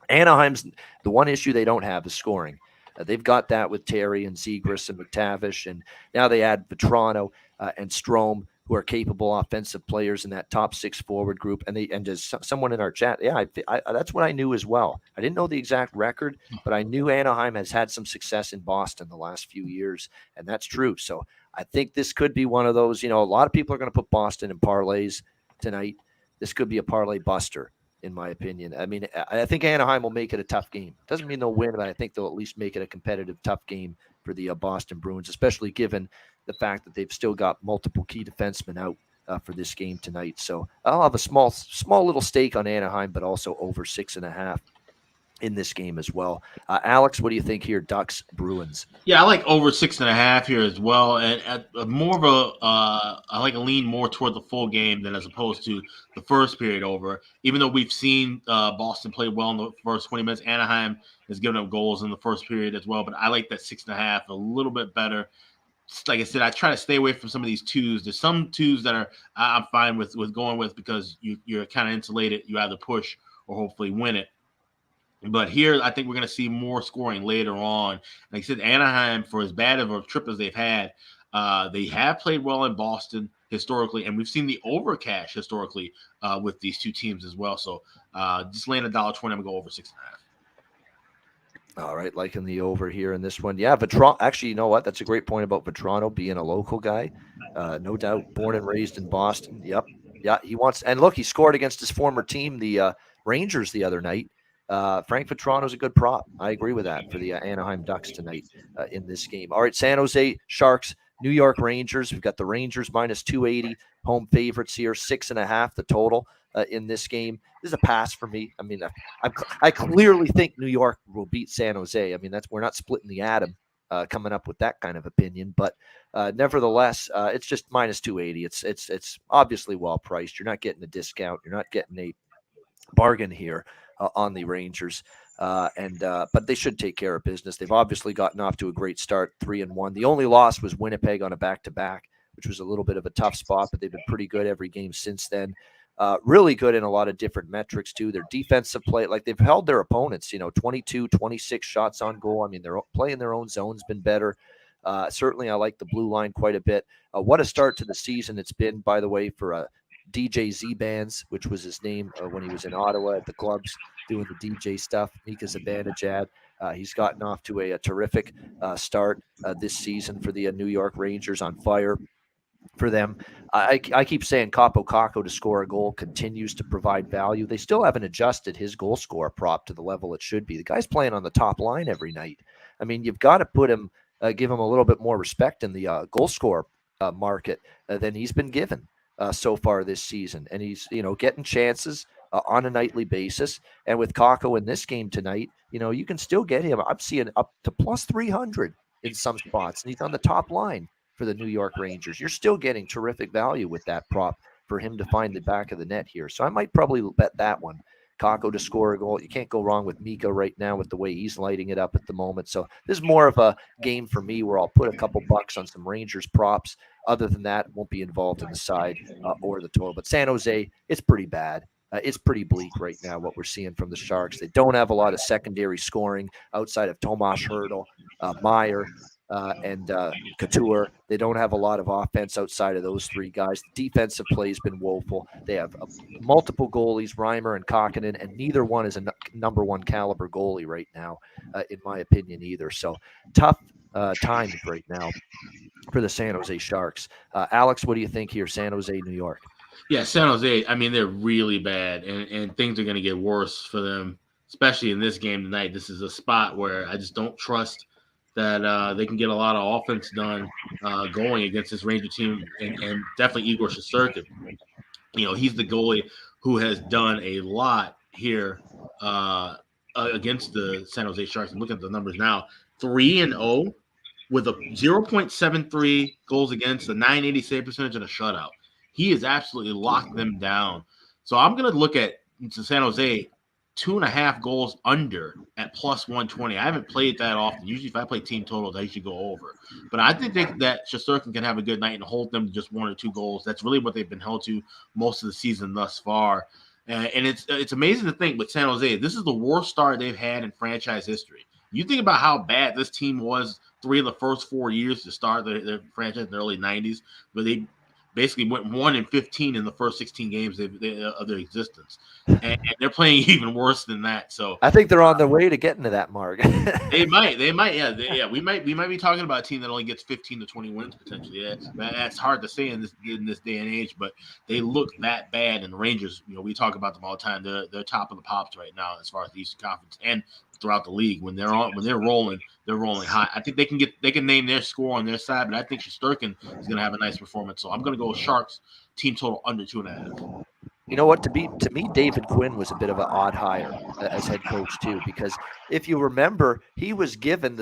Anaheim's the one issue they don't have is scoring. They've got that with Terry and Zegras and McTavish, and now they add Vetrano. and Strome, who are capable offensive players in that top 6 forward group. And as someone in our chat, yeah, that's what I knew as well. I didn't know the exact record, but I knew Anaheim has had some success in Boston the last few years, and that's true. So I think this could be one of those, a lot of people are going to put Boston in parlays tonight. This could be a parlay buster, in my opinion. I mean, I think Anaheim will make it a tough game. Doesn't mean they'll win, but I think they'll at least make it a competitive, tough game for the Boston Bruins, especially given the fact that they've still got multiple key defensemen out for this game tonight. So I'll have a small little stake on Anaheim, but also over 6.5 in this game as well. Alex, what do you think here? Ducks, Bruins. Yeah, I like over 6.5 here as well, and more of I like a lean more toward the full game than as opposed to the first period over. Even though we've seen Boston play well in the first 20 minutes, Anaheim has given up goals in the first period as well. But I like that 6.5 a little bit better. Like I said, I try to stay away from some of these twos. There's some twos that I'm fine with going with because you're kind of insulated. You either push or hopefully win it. But here, I think we're going to see more scoring later on. Like I said, Anaheim, for as bad of a trip as they've had, they have played well in Boston historically, and we've seen the overcash historically with these two teams as well. So just laying $1.20, I'm going to go over 6.5. All right, liking the over here in this one. Yeah, Vetrano. Actually, you know what? That's a great point about Vetrano being a local guy. No doubt, born and raised in Boston. Yep. Yeah, he wants. And look, he scored against his former team, the Rangers, the other night. Frank Vetrano's a good prop. I agree with that for the Anaheim Ducks tonight in this game. All right, San Jose Sharks, New York Rangers. We've got the Rangers minus 280, home favorites here, 6.5 the total in this game. This is a pass for me. I mean, I clearly think New York will beat San Jose. I mean, we're not splitting the atom coming up with that kind of opinion, but nevertheless, it's just minus 280. It's obviously well priced. You're not getting a discount. You're not getting a bargain here on the Rangers. But they should take care of business. They've obviously gotten off to a great start, 3-1. The only loss was Winnipeg on a back-to-back, which was a little bit of a tough spot, but they've been pretty good every game since then. Really good in a lot of different metrics too. Their defensive play, like they've held their opponents, 22, 26 shots on goal. I mean, they're playing their own zone's been better. Certainly I like the blue line quite a bit. What a start to the season it's been, by the way, for DJ Z-Bands, which was his name when he was in Ottawa at the clubs doing the DJ stuff. Mika Zibanejad. He's gotten off to a terrific start this season for the New York Rangers, on fire for them. I keep saying Capo Caco to score a goal continues to provide value. They still haven't adjusted his goal score prop to the level it should be. The guy's playing on the top line every night. I mean, you've got to put him, give him a little bit more respect in the goal score market than he's been given so far this season. And he's, getting chances on a nightly basis. And with Caco in this game tonight, you can still get him. I'm seeing up to plus 300 in some spots, and he's on the top line for the New York Rangers. You're still getting terrific value with that prop for him to find the back of the net here. So I might probably bet that one. Caco to score a goal. You can't go wrong with Mika right now with the way he's lighting it up at the moment. So this is more of a game for me where I'll put a couple bucks on some Rangers props. Other than that, won't be involved in the side or the total. But San Jose, it's pretty bad. It's pretty bleak right now, what we're seeing from the Sharks. They don't have a lot of secondary scoring outside of Tomas Hertl, Meyer, and Couture. They don't have a lot of offense outside of those three guys. The defensive play has been woeful. They have multiple goalies, Reimer and Kokkonen, and neither one is a number one caliber goalie right now, in my opinion, either. So tough times right now for the San Jose Sharks. Alex, what do you think here? San Jose, New York. Yeah, San Jose, I mean, they're really bad, and things are going to get worse for them, especially in this game tonight. This is a spot where I just don't trust that they can get a lot of offense done going against this Ranger team, and definitely Igor Shesterkin. He's the goalie who has done a lot here against the San Jose Sharks. I'm looking at the numbers now. 3-0 with a 0.73 goals against, a 980 save percentage, and a shutout. He has absolutely locked them down. So I'm going to look at San Jose 2.5 goals under at plus 120. I haven't played that often. Usually if I play team totals, I usually go over. But I think that Shesterkin can have a good night and hold them to just 1 or 2 goals. That's really what they've been held to most of the season thus far. And it's amazing to think with San Jose, this is the worst start they've had in franchise history. You think about how bad this team was 3 of the first 4 years to start their franchise in the early 90s, but they basically went 1-15 in the first 16 games of their existence. And they're playing even worse than that. So I think they're on their way to getting to that mark. They might, yeah. We might be talking about a team that only gets 15 to 20 wins potentially. Yeah, that's hard to say in this day and age, but they look that bad. And the Rangers, we talk about them all the time. They're top of the pops right now as far as the Eastern Conference and throughout the league. When they're rolling, they're rolling high. I think they can name their score on their side, but I think Shesterkin is going to have a nice performance. So I'm going to go with Sharks team total under 2.5. You know what? To me, David Quinn was a bit of an odd hire as head coach too, because if you remember, he was given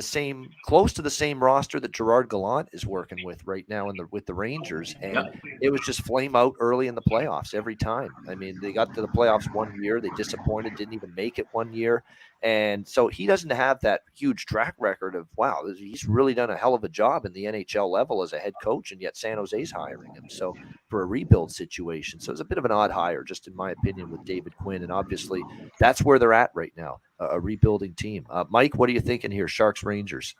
close to the same roster that Gerard Gallant is working with right now with the Rangers, and it was just flame out early in the playoffs every time. I mean, they got to the playoffs one year, they disappointed, didn't even make it one year, and so he doesn't have that huge track record of wow, he's really done a hell of a job in the NHL level as a head coach, and yet San Jose's hiring him. So for a rebuild situation. So it's a bit of an odd hire, just in my opinion, with David Quinn. And obviously, that's where they're at right now, a rebuilding team. Mike, what are you thinking here? Sharks, Rangers?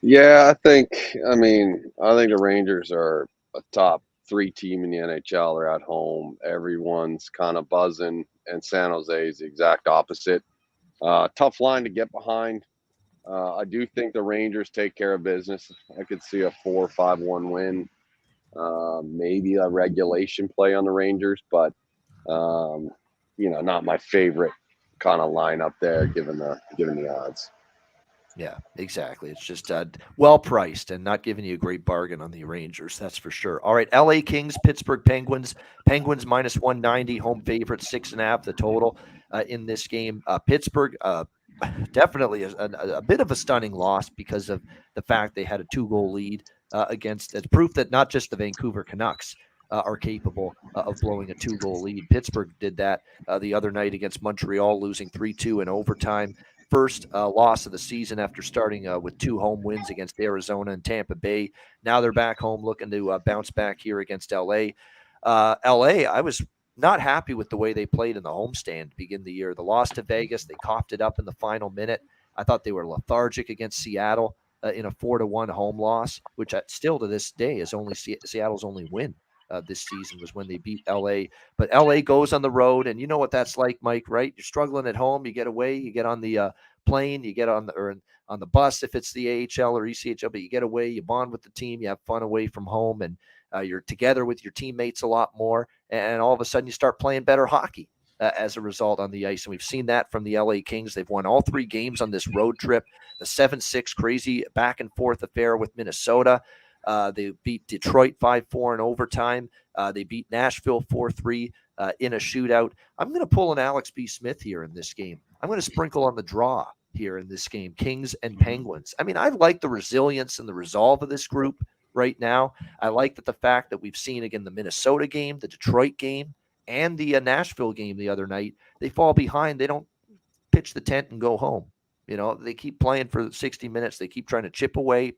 Yeah, I think the Rangers are a top 3 team in the NHL. They're at home. Everyone's kind of buzzing, and San Jose is the exact opposite. Tough line to get behind. I do think the Rangers take care of business. I could see a 4-5-1 win. Maybe a regulation play on the Rangers, but not my favorite kind of lineup there, given the odds. Yeah, exactly. It's just well priced and not giving you a great bargain on the Rangers, that's for sure. All right, LA Kings, Pittsburgh Penguins. Penguins minus 190, home favorite, 6.5 the total in this game. Pittsburgh definitely a bit of a stunning loss because of the fact they had a 2-goal lead against. It's proof that not just the Vancouver Canucks are capable of blowing a 2-goal lead. Pittsburgh did that the other night against Montreal, losing 3-2 in overtime. First loss of the season after starting with 2 home wins against Arizona and Tampa Bay. Now they're back home looking to bounce back here against LA. LA, I was not happy with the way they played in the homestand to begin the year. The loss to Vegas, they coughed it up in the final minute. I thought they were lethargic against Seattle in a 4-1 home loss, which still to this day is only Seattle's only win this season was when they beat LA. But LA goes on the road, and you know what that's like, Mike, right? You're struggling at home, you get away, you get on the plane, you get on the bus if it's the AHL or ECHL, but you get away, you bond with the team, you have fun away from home, and you're together with your teammates a lot more, and all of a sudden you start playing better hockey as a result on the ice. And we've seen that from the LA Kings. They've won all 3 games on this road trip. The 7-6 crazy back and forth affair with Minnesota. They beat Detroit 5-4 in overtime. They beat Nashville 4-3 in a shootout. I'm going to pull an Alex B. Smith here in this game. I'm going to sprinkle on the draw here in this game, Kings and Penguins. I mean, I like the resilience and the resolve of this group right now. I like the fact that we've seen, again, the Minnesota game, the Detroit game, and the Nashville game the other night. They fall behind. They don't pitch the tent and go home. They keep playing for 60 minutes. They keep trying to chip away,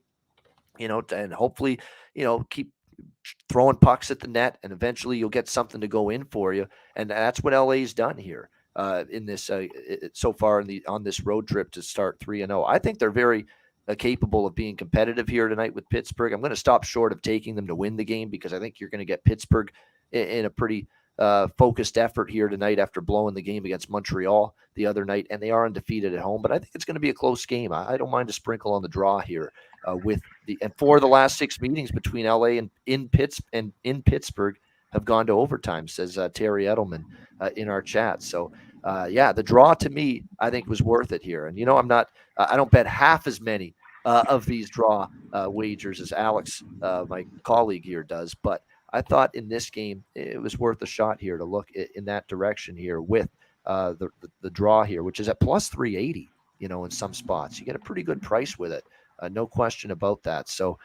and hopefully, keep throwing pucks at the net, and eventually you'll get something to go in for you. And that's what LA's done here in this so far on this road trip to start 3-0. I think they're very capable of being competitive here tonight with Pittsburgh. I'm going to stop short of taking them to win the game because I think you're going to get Pittsburgh in a pretty focused effort here tonight after blowing the game against Montreal the other night, and they are undefeated at home. But I think it's going to be a close game. I don't mind to sprinkle on the draw here and for the last 6 meetings between LA and in Pittsburgh have gone to overtime, says Terry Edelman in our chat. So the draw to me, I think, was worth it here. And I don't bet half as many of these draw wagers as Alex, my colleague here, does, but I thought in this game it was worth a shot here to look in that direction here with the draw here, which is at plus 380. In some spots you get a pretty good price with it, no question about that. So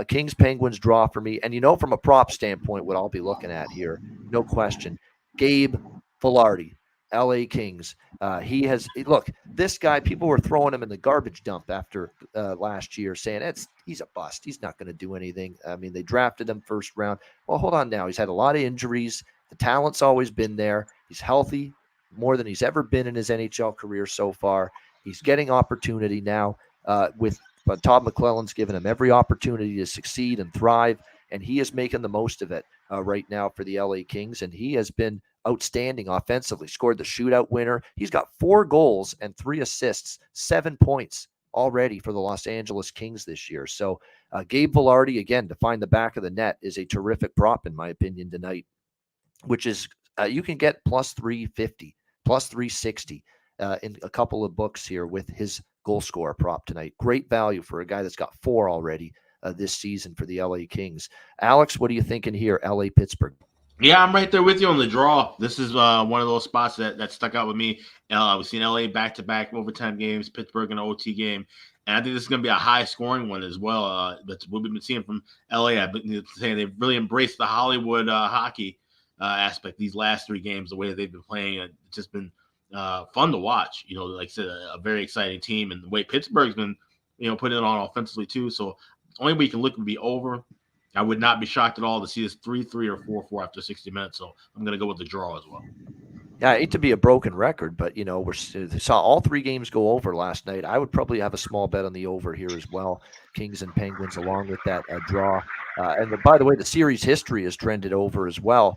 Kings Penguins draw for me, and from a prop standpoint, what I'll be looking at here, no question, Gabe Vilardi, LA Kings. This guy, people were throwing him in the garbage dump after last year, saying he's a bust. He's not going to do anything. I mean, they drafted him first round. Well, hold on now. He's had a lot of injuries. The talent's always been there. He's healthy. more than he's ever been in his NHL career so far. He's getting opportunity now with Todd McClellan's given him every opportunity to succeed and thrive, and he is making the most of it right now for the LA Kings, and he has been outstanding offensively. Scored the shootout winner. He's got 4 goals and 3 assists, 7 points already for the Los Angeles Kings this year. So Gabe Vilardi, again, to find the back of the net is a terrific prop, in my opinion, tonight, which is you can get plus 350, plus 360 in a couple of books here with his goal scorer prop tonight. Great value for a guy that's got 4 already this season for the LA Kings. Alex, what are you thinking here, LA Pittsburgh? Yeah, I'm right there with you on the draw. This is one of those spots that stuck out with me. We've seen LA back-to-back overtime games, Pittsburgh an OT game, and I think this is going to be a high-scoring one as well. That's what we've been seeing from LA. I've been saying they've really embraced the Hollywood hockey aspect these last 3 games, the way that they've been playing. It's just been fun to watch. Like I said, a very exciting team, and the way Pittsburgh's been, putting it on offensively too. So the only way you can look would be over. I would not be shocked at all to see this 3-3 or 4-4 after 60 minutes. So I'm going to go with the draw as well. Yeah, I hate to be a broken record, but we saw all 3 games go over last night. I would probably have a small bet on the over here as well. Kings and Penguins along with that draw. By the way, the series history has trended over as well.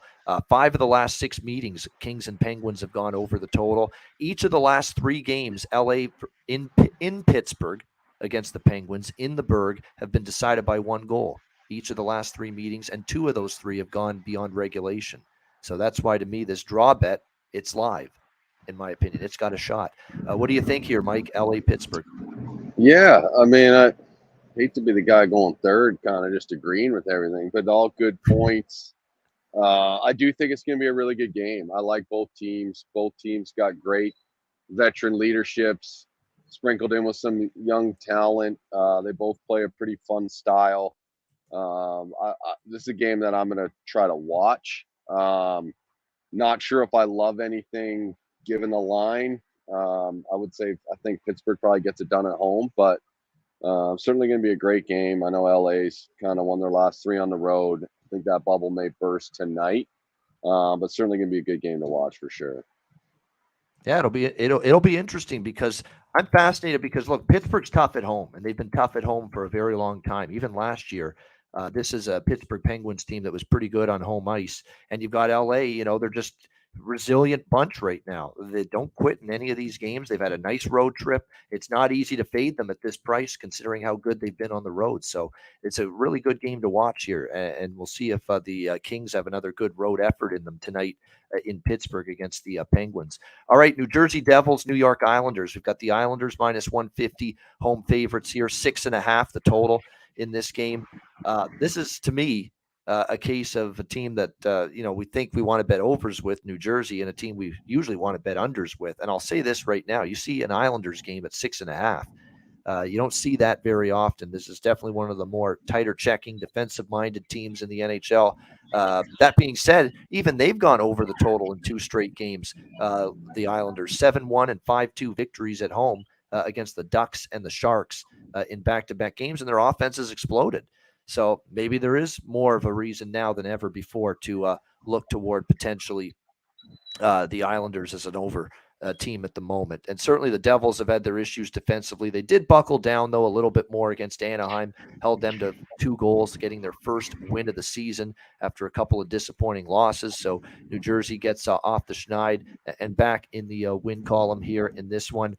5 of the last 6 meetings, Kings and Penguins have gone over the total. Each of the last 3 games, LA in Pittsburgh against the Penguins in the Berg have been decided by 1 goal. Each of the last 3 meetings, and 2 of those 3 have gone beyond regulation. So that's why, to me, this draw bet, it's live, in my opinion. It's got a shot. What do you think here, Mike? LA Pittsburgh. Yeah, I mean, I hate to be the guy going third, kind of just agreeing with everything, but all good points. I do think it's going to be a really good game. I like both teams. Both teams got great veteran leaderships, sprinkled in with some young talent. They both play a pretty fun style. This is a game that I'm going to try to watch. Not sure if I love anything given the line. I would say I think Pittsburgh probably gets it done at home, but certainly going to be a great game. I know LA's kind of won their last 3 on the road. I think that bubble may burst tonight, but certainly going to be a good game to watch for sure. Yeah, it'll be interesting because I'm fascinated because look, Pittsburgh's tough at home, and they've been tough at home for a very long time. Even last year, this is a Pittsburgh Penguins team that was pretty good on home ice, and you've got LA. They're just resilient bunch right now. They don't quit in any of these games. They've had a nice road trip. It's not easy to fade them at this price, considering how good they've been on the road. So it's a really good game to watch here, and we'll see if the Kings have another good road effort in them tonight in Pittsburgh against the Penguins. All right, New Jersey Devils, New York Islanders. We've got the Islanders minus 150 home favorites here, 6.5 the total in this game. This is, to me, a case of a team that we think we want to bet overs with, New Jersey, and a team we usually want to bet unders with. And I'll say this right now: you see an Islanders game at 6.5. You don't see that very often. This is definitely one of the more tighter checking, defensive-minded teams in the NHL. That being said, even they've gone over the total in 2 straight games. The Islanders 7-1 and 5-2 victories at home against the Ducks and the Sharks in back-to-back games, and their offense has exploded. So maybe there is more of a reason now than ever before to look toward potentially the Islanders as an over team at the moment. And certainly the Devils have had their issues defensively. They did buckle down, though, a little bit more against Anaheim, held them to 2 goals, getting their first win of the season after a couple of disappointing losses. So New Jersey gets off the schneid and back in the win column here in this one.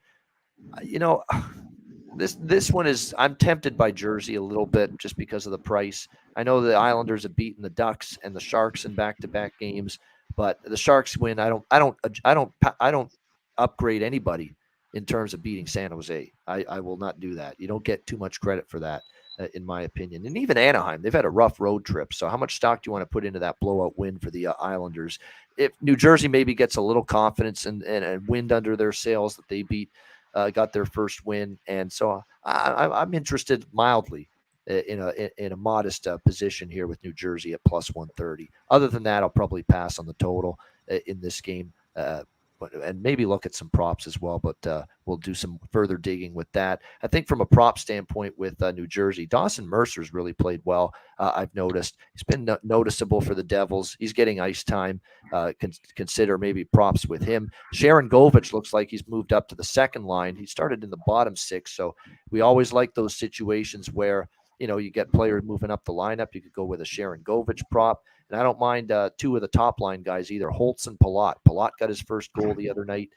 This one is, I'm tempted by Jersey a little bit just because of the price. I know the Islanders have beaten the Ducks and the Sharks in back-to-back games, but the Sharks win. I don't upgrade anybody in terms of beating San Jose. I will not do that. You don't get too much credit for that, in my opinion. And even Anaheim, they've had a rough road trip. So how much stock do you want to put into that blowout win for the Islanders? If New Jersey maybe gets a little confidence and wind under their sails that they got their first win, and so I'm interested mildly in a modest position here with New Jersey at plus 130. Other than that, I'll probably pass on the total in this game. and maybe look at some props as well. But we'll do some further digging with that. I think from a prop standpoint with New Jersey, Dawson Mercer's really played well. I've noticed he's been noticeable for the Devils. He's getting ice time. Consider maybe props with him. Sharon Govich looks like he's moved up to the second line. He started in the bottom six, so we always like those situations where you get players moving up the lineup. You could go with a Sharon Govich prop. And I don't mind two of the top line guys either, Holtz and Palat. Palat got his first goal the other night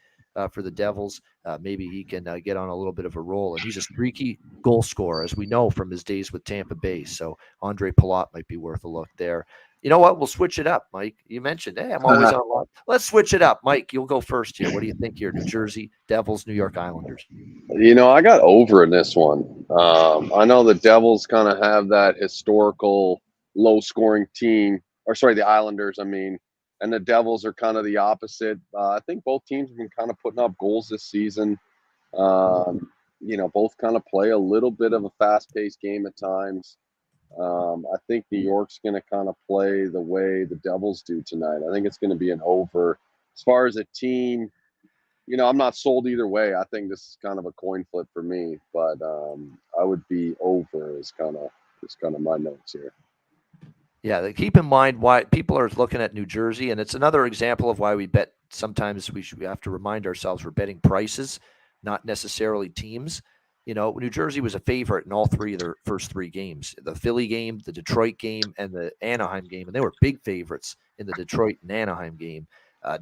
for the Devils. Maybe he can get on a little bit of a roll. And he's a streaky goal scorer, as we know from his days with Tampa Bay. So Andre Palat might be worth a look there. You know what? We'll switch it up, Mike. You mentioned, hey, I'm always on line. Let's switch it up. Mike, you'll go first here. What do you think here? New Jersey Devils, New York Islanders. I got over in this one. I know the Devils kind of have that historical low-scoring team, the Islanders, and the Devils are kind of the opposite. I think both teams have been kind of putting up goals this season. Both kind of play a little bit of a fast-paced game at times. I think New York's going to kind of play the way the Devils do tonight. I think it's going to be an over. As far as a team, I'm not sold either way. I think this is kind of a coin flip for me, but I would be over is kind of my notes here. Yeah, keep in mind why people are looking at New Jersey, and it's another example of why we bet. Sometimes we have to remind ourselves we're betting prices, not necessarily teams. New Jersey was a favorite in all three of their first three games, the Philly game, the Detroit game, and the Anaheim game. And they were big favorites in the Detroit and Anaheim game.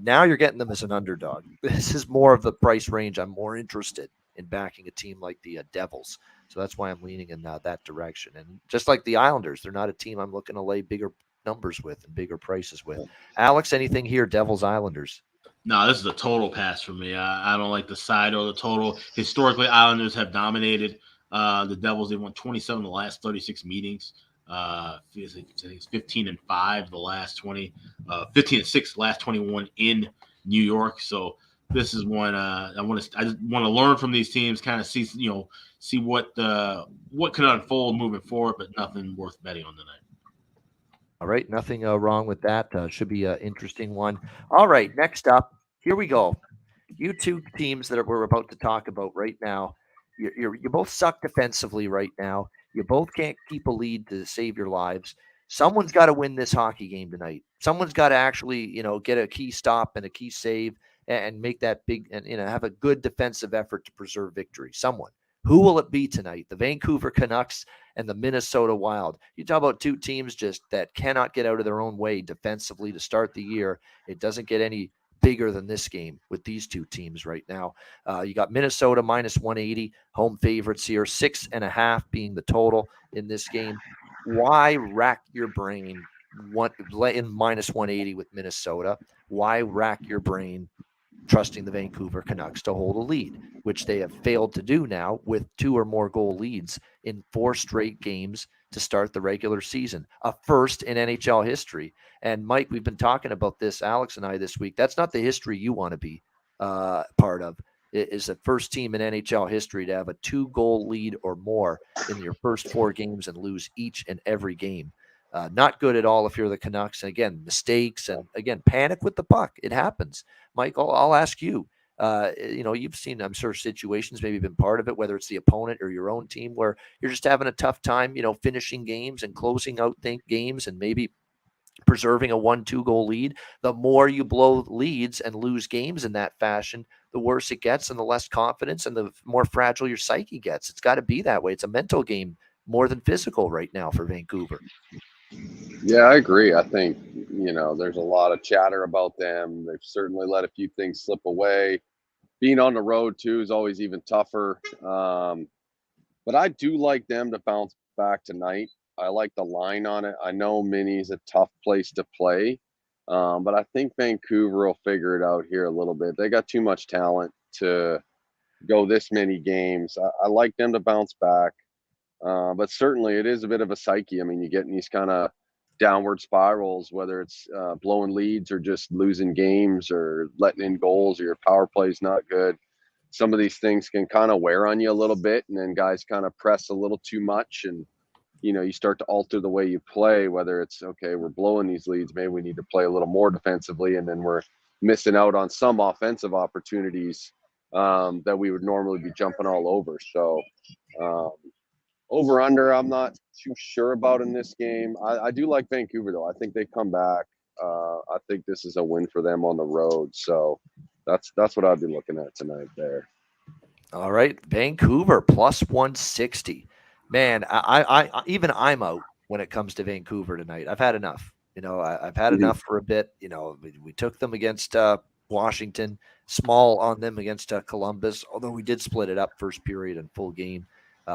Now you're getting them as an underdog. This is more of the price range I'm more interested in backing a team like the Devils. So that's why I'm leaning in that direction. And just like the Islanders, they're not a team I'm looking to lay bigger numbers with and bigger prices with. Alex, anything here, Devils, Islanders? No, this is a total pass for me. I don't like the side or the total. Historically, Islanders have dominated the Devils. They won 27 of the last 36 meetings. I think it's 15-5 the last 20, 15-6 the last 21 in New York. So this is one I just want to learn from these teams, kind of see what could unfold moving forward, but nothing worth betting on tonight. All right, nothing wrong with that. Should be an interesting one. All right, next up, here we go. You two teams that we're about to talk about right now, you both suck defensively right now. You both can't keep a lead to save your lives. Someone's got to win this hockey game tonight. Someone's got to actually, get a key stop and a key save and make that big and have a good defensive effort to preserve victory. Someone. Who will it be tonight? The Vancouver Canucks and the Minnesota Wild. You talk about two teams just that cannot get out of their own way defensively to start the year. It doesn't get any bigger than this game with these two teams right now. You got Minnesota minus 180, home favorites here, 6.5 being the total in this game. Why rack your brain in minus 180 with Minnesota? Why rack your brain trusting the Vancouver Canucks to hold a lead, which they have failed to do now with 2 or more goal leads in 4 straight games to start the regular season, a first in NHL history. And Mike, we've been talking about this, Alex and I, this week. That's not the history you want to be part of. It is the first team in NHL history to have a 2-goal lead or more in your first 4 games and lose each and every game. Not good at all if you're the Canucks. And again, mistakes and again, panic with the puck. It happens. Mike, I'll ask you. You've seen, I'm sure, situations, maybe been part of it, whether it's the opponent or your own team, where you're just having a tough time, finishing games and closing out games and maybe preserving a 1-2 goal lead. The more you blow leads and lose games in that fashion, the worse it gets and the less confidence and the more fragile your psyche gets. It's got to be that way. It's a mental game more than physical right now for Vancouver. Yeah, I agree. I think, there's a lot of chatter about them. They've certainly let a few things slip away. Being on the road, too, is always even tougher. But I do like them to bounce back tonight. I like the line on it. I know Minnie's a tough place to play, but I think Vancouver will figure it out here a little bit. They got too much talent to go this many games. I like them to bounce back. But certainly it is a bit of a psyche. You get in these kind of downward spirals, whether it's blowing leads or just losing games or letting in goals or your power play is not good. Some of these things can kind of wear on you a little bit, and then guys kind of press a little too much, and you start to alter the way you play, whether it's, okay, we're blowing these leads, maybe we need to play a little more defensively, and then we're missing out on some offensive opportunities that we would normally be jumping all over. So over under, I'm not too sure about in this game. I do like Vancouver though. I think they come back. I think this is a win for them on the road. So that's what I'd be looking at tonight there. All right, Vancouver plus 160. Man, I even I'm out when it comes to Vancouver tonight. I've had enough. I've had enough for a bit. We took them against Washington, small on them against Columbus, although we did split it up first period and full game.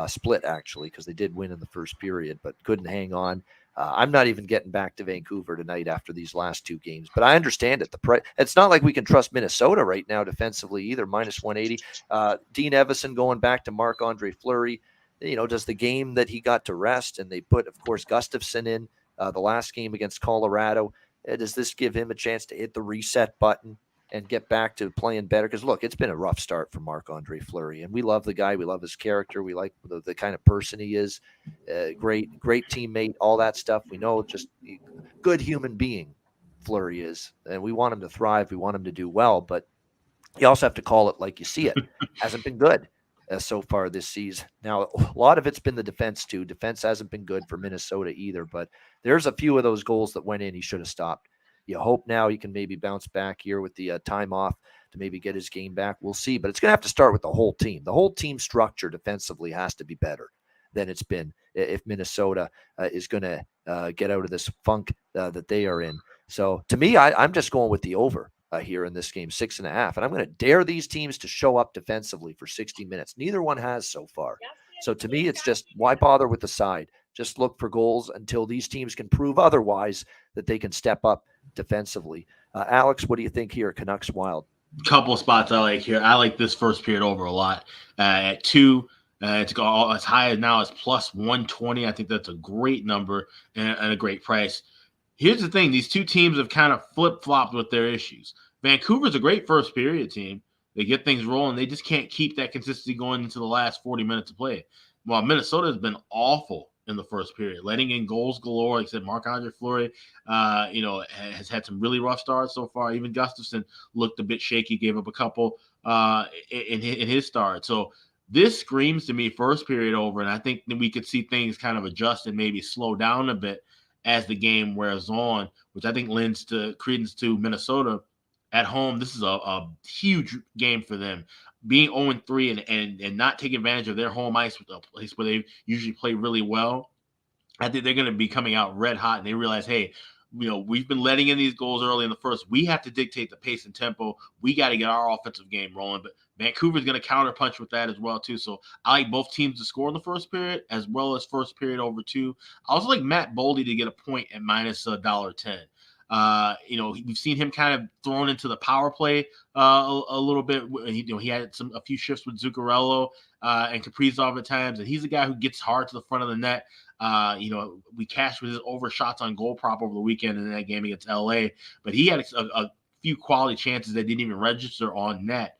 Split actually, because they did win in the first period, but couldn't hang on. I'm not even getting back to Vancouver tonight after these last two games, but I understand it. It's not like we can trust Minnesota right now defensively either. Minus 180. Dean Evison going back to Marc-Andre Fleury. Does the game that he got to rest, and they put, of course, Gustafsson in the last game against Colorado. Does this give him a chance to hit the reset button and get back to playing better? Because, look, it's been a rough start for Marc-Andre Fleury, and we love the guy. We love his character. We like the kind of person he is. Great teammate, all that stuff. We know just good human being Fleury is, and we want him to thrive. We want him to do well, but you also have to call it like you see it. Hasn't been good so far this season. Now, a lot of it's been the defense, too. Defense hasn't been good for Minnesota either, but there's a few of those goals that went in he should have stopped. You hope now he can maybe bounce back here with the time off to maybe get his game back. We'll see, but it's going to have to start with the whole team. The whole team structure defensively has to be better than it's been if Minnesota is going to get out of this funk that they are in. So to me, I'm just going with the over here in this game, 6.5. And I'm going to dare these teams to show up defensively for 60 minutes. Neither one has so far. So to me, it's just why bother with the side? Just look for goals until these teams can prove otherwise that they can step up defensively. Alex, what do you think here? Canucks Wild. Couple of spots I like here. I like this first period over a lot. At 2, to go as high as now as plus 120. I think that's a great number and a great price. Here's the thing. These two teams have kind of flip-flopped with their issues. Vancouver's a great first period team. They get things rolling. They just can't keep that consistency going into the last 40 minutes of play. While Minnesota has been awful in the first period, letting in goals galore. Like I said, Marc-Andre Fleury, has had some really rough starts so far. Even Gustafsson looked a bit shaky, gave up a couple in his start. So this screams to me first period over, and I think that we could see things kind of adjust and maybe slow down a bit as the game wears on, which I think lends to credence to Minnesota at home. This is a huge game for them. Being 0-3 and not taking advantage of their home ice, a place where they usually play really well, I think they're going to be coming out red hot, and they realize, hey, we've been letting in these goals early in the first. We have to dictate the pace and tempo. We got to get our offensive game rolling. But Vancouver's going to counterpunch with that as well, too. So I like both teams to score in the first period as well as first period over 2. I also like Matt Boldy to get a point at minus $1.10. We've seen him kind of thrown into the power play a little bit. He had a few shifts with Zuccarello and Kaprizov at times, and he's a guy who gets hard to the front of the net. We cashed with his over shots on goal prop over the weekend in that game against LA, but he had a few quality chances that didn't even register on net.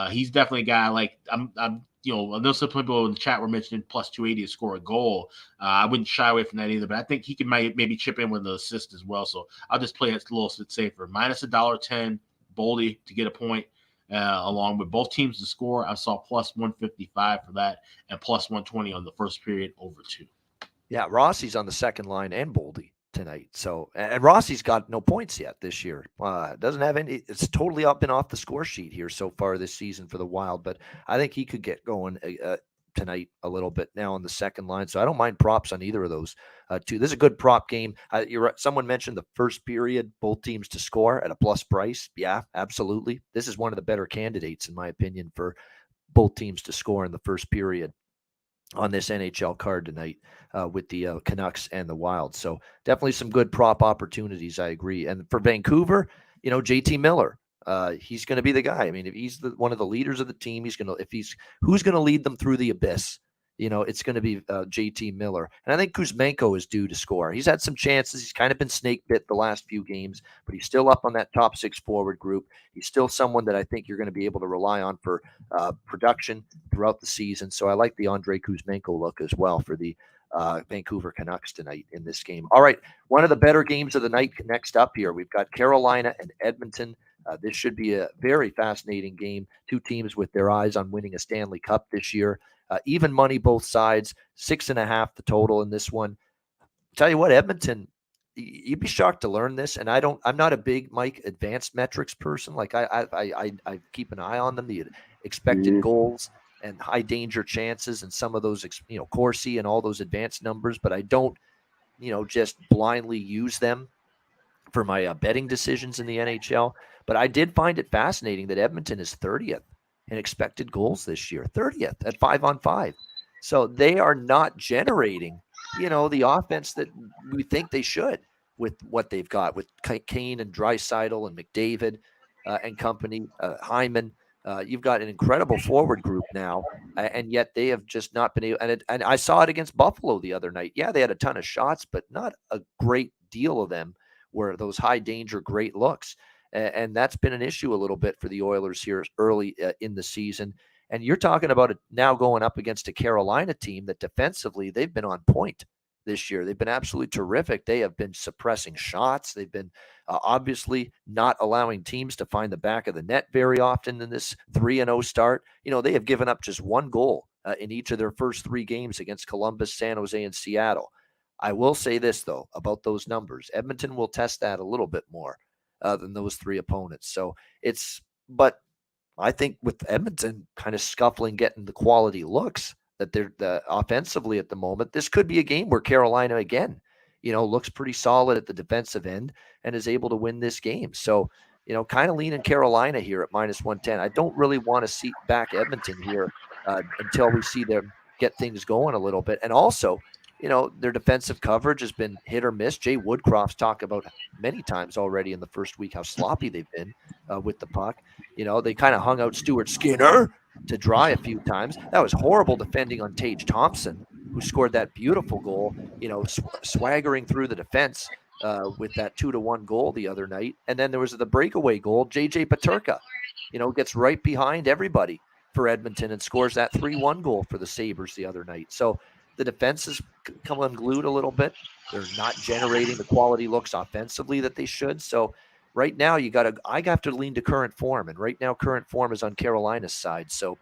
He's definitely a guy like I know some people in the chat were mentioning plus 280 to score a goal. I wouldn't shy away from that either, but I think he could maybe chip in with an assist as well. So I'll just play it a little bit safer. Minus $1.10, Boldy to get a point, along with both teams to score. I saw plus 155 for that and plus 120 on the first period over 2. Yeah, Rossi's on the second line and Boldy tonight. So, and Rossi's got no points yet this year. Doesn't have any. It's totally been off the score sheet here so far this season for the Wild. But I think he could get going tonight a little bit now on the second line. So I don't mind props on either of those two. This is a good prop game. You're right. Someone mentioned the first period, both teams to score at a plus price. Yeah, absolutely. This is one of the better candidates, in my opinion, for both teams to score in the first period on this NHL card tonight with the Canucks and the Wild. So definitely some good prop opportunities. I agree. And for Vancouver, JT Miller, he's going to be the guy. I mean, if he's one of the leaders of the team, who's going to lead them through the abyss? It's going to be JT Miller. And I think Kuzmenko is due to score. He's had some chances. He's kind of been snake bit the last few games, but he's still up on that top 6 forward group. He's still someone that I think you're going to be able to rely on for production throughout the season. So I like the Andrei Kuzmenko look as well for the Vancouver Canucks tonight in this game. All right, one of the better games of the night next up here. We've got Carolina and Edmonton. This should be a very fascinating game. Two teams with their eyes on winning a Stanley Cup this year. Even money both sides, 6.5 the total in this one. Tell you what, Edmonton, you'd be shocked to learn this. And I'm not a big Mike advanced metrics person. Like I keep an eye on them, the expected goals and high danger chances, and some of those, Corsi and all those advanced numbers. But I don't, just blindly use them for my betting decisions in the NHL. But I did find it fascinating that Edmonton is 30th in expected goals this year, 30th at 5-on-5. So they are not generating, the offense that we think they should with what they've got with Kane and Draisaitl and McDavid and company, Hyman. You've got an incredible forward group now, and yet they have just not been able. And I saw it against Buffalo the other night. Yeah, they had a ton of shots, but not a great deal of them were those high danger, great looks. And that's been an issue a little bit for the Oilers here early in the season. And you're talking about it now going up against a Carolina team that defensively, they've been on point this year. They've been absolutely terrific. They have been suppressing shots. They've been obviously not allowing teams to find the back of the net very often in this 3-0 start. They have given up just one goal in each of their first 3 games against Columbus, San Jose, and Seattle. I will say this, though, about those numbers. Edmonton will test that a little bit more than those 3 opponents. But I think with Edmonton kind of scuffling, getting the quality looks that they're offensively at the moment, this could be a game where Carolina again, looks pretty solid at the defensive end and is able to win this game. So, kind of leaning Carolina here at -110. I don't really want to see back Edmonton here until we see them get things going a little bit. And also, their defensive coverage has been hit or miss. Jay Woodcroft's talked about many times already in the first week how sloppy they've been with the puck. They kind of hung out Stuart Skinner to dry a few times. That was horrible defending on Tage Thompson, who scored that beautiful goal, swaggering through the defense with that 2-1 goal the other night. And then there was the breakaway goal. JJ Peterka, gets right behind everybody for Edmonton and scores that 3-1 goal for the Sabres the other night. So the defense has come unglued a little bit. They're not generating the quality looks offensively that they should. So right now I have to lean to current form. And right now current form is on Carolina's side. So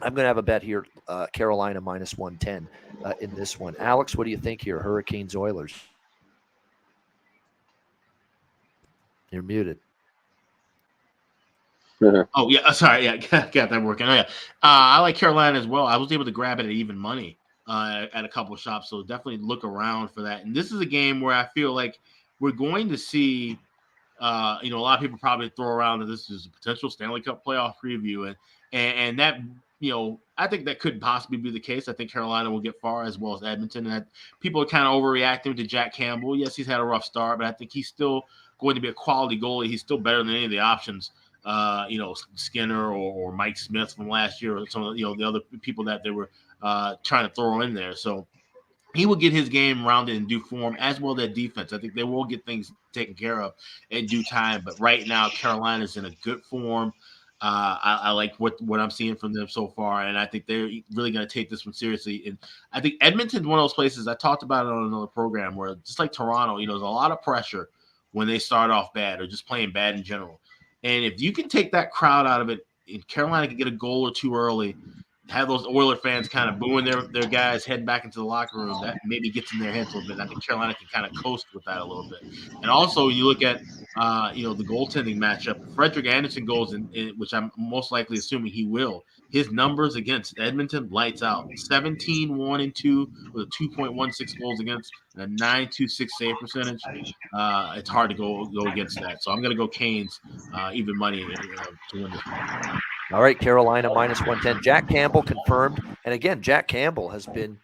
I'm going to have a bet here, Carolina -110 in this one. Alex, what do you think here? Hurricanes, Oilers. You're muted. Oh, yeah. Sorry. Yeah. Got that working. Oh, yeah. I like Carolina as well. I was able to grab it at even money at a couple of shops. So definitely look around for that. And this is a game where I feel like we're going to see, a lot of people probably throw around that this is a potential Stanley Cup playoff preview. And that, I think that could possibly be the case. I think Carolina will get far as well as Edmonton. And people are kind of overreacting to Jack Campbell. Yes, he's had a rough start, but I think he's still going to be a quality goalie. He's still better than any of the options. Skinner or Mike Smith from last year, or some of the other people that they were trying to throw in there. So he will get his game rounded in due form, as well as their defense. I think they will get things taken care of in due time. But right now, Carolina's in a good form. I like what I'm seeing from them so far, and I think they're really going to take this one seriously. And I think Edmonton's one of those places, I talked about it on another program, where just like Toronto, there's a lot of pressure when they start off bad or just playing bad in general. And if you can take that crowd out of it, and Carolina can get a goal or two early, have those Oiler fans kind of booing their guys, heading back into the locker room, that maybe gets in their heads a little bit. I think Carolina can kind of coast with that a little bit. And also, you look at the goaltending matchup. Frederik Andersen goes in, which I'm most likely assuming he will. His numbers against Edmonton, lights out. 17-1-2 with a 2.16 goals against and a 9.26 save percentage. It's hard to go against that. So I'm going to go Canes, even money to win this one. All right, Carolina -110. Jack Campbell confirmed. And again, Jack Campbell has been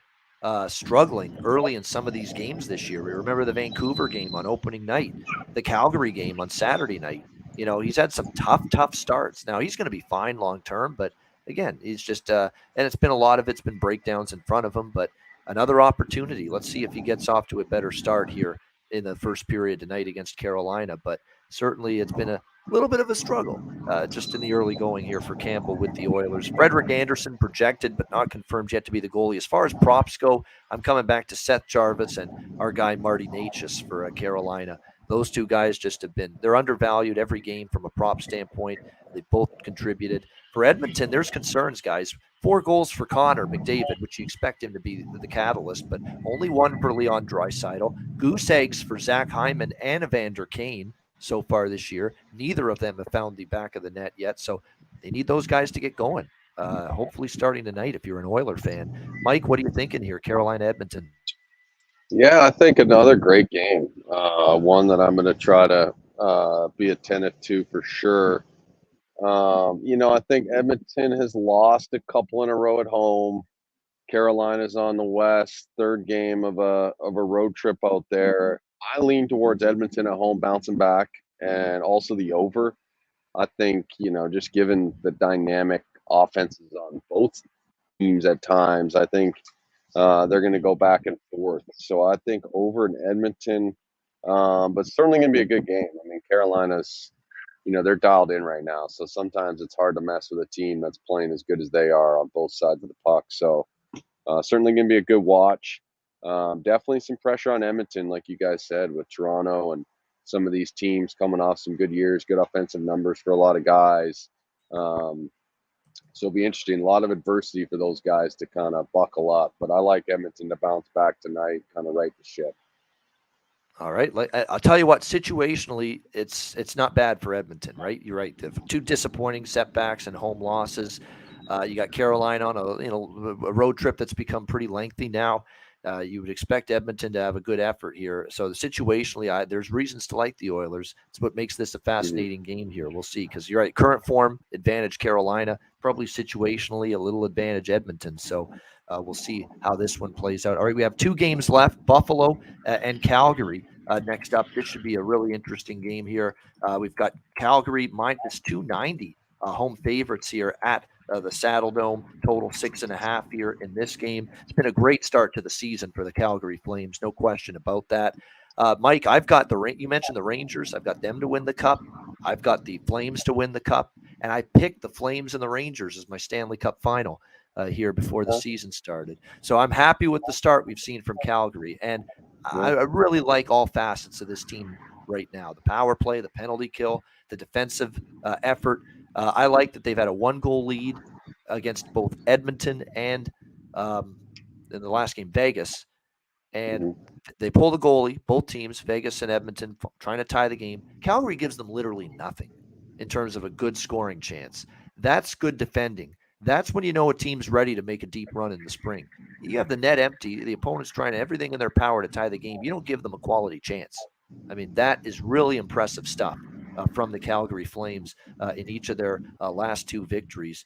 struggling early in some of these games this year. We remember the Vancouver game on opening night, the Calgary game on Saturday night. He's had some tough starts. Now, he's going to be fine long term, but again, he's just and it's been breakdowns in front of him, but another opportunity. Let's see if he gets off to a better start here in the first period tonight against Carolina. But certainly it's been a little bit of a struggle just in the early going here for Campbell with the Oilers. Frederik Andersen projected but not confirmed yet to be the goalie. As far as props go, I'm coming back to Seth Jarvis and our guy Marty Necas for Carolina Those two guys just they're undervalued every game from a prop standpoint. They both contributed. For Edmonton, there's concerns, guys. 4 goals for Connor McDavid, which you expect him to be the catalyst, but only 1 for Leon Draisaitl. Goose eggs for Zach Hyman and Evander Kane so far this year. Neither of them have found the back of the net yet, so they need those guys to get going. Hopefully starting tonight if you're an Oiler fan. Mike, what are you thinking here? Carolina, Edmonton. Yeah, I think another great game. One that I'm going to try to be attentive to for sure. I think Edmonton has lost a couple in a row at home. Carolina's on the west, third game of a road trip out there. I lean towards Edmonton at home bouncing back, and also the over. I think, just given the dynamic offenses on both teams at times, I think they're going to go back and forth. So I think over in Edmonton, but certainly going to be a good game. I mean, Carolina's, they're dialed in right now. So sometimes it's hard to mess with a team that's playing as good as they are on both sides of the puck. So certainly going to be a good watch. Definitely some pressure on Edmonton, like you guys said, with Toronto and some of these teams coming off some good years, good offensive numbers for a lot of guys. So it'll be interesting. A lot of adversity for those guys to kind of buckle up. But I like Edmonton to bounce back tonight, kind of right the ship. All right. I'll tell you what, situationally, it's not bad for Edmonton, right? You're right. The 2 disappointing setbacks and home losses. You got Carolina on a road trip that's become pretty lengthy now. You would expect Edmonton to have a good effort here. So situationally, there's reasons to like the Oilers. It's what makes this a fascinating game here. We'll see, because you're right. Current form, advantage Carolina. Probably situationally, a little advantage Edmonton. So we'll see how this one plays out. All right, we have 2 games left, Buffalo and Calgary. Next up, this should be a really interesting game here. We've got Calgary minus 290, home favorites here at the Saddle Dome. Total 6.5 here in this game. It's been a great start to the season for the Calgary Flames, no question about that. Mike, I've got you mentioned the Rangers. I've got them to win the Cup. I've got the Flames to win the Cup, and I picked the Flames and the Rangers as my Stanley Cup final here before the season started. So I'm happy with the start we've seen from Calgary, and I really like all facets of this team right now. The power play, the penalty kill, the defensive effort. I like that they've had a 1-goal lead against both Edmonton and in the last game, Vegas. And they pull the goalie, both teams, Vegas and Edmonton, trying to tie the game. Calgary gives them literally nothing in terms of a good scoring chance. That's good defending. That's when you know a team's ready to make a deep run in the spring. You have the net empty. The opponent's trying everything in their power to tie the game. You don't give them a quality chance. I mean, that is really impressive stuff from the Calgary Flames in each of their last 2 victories.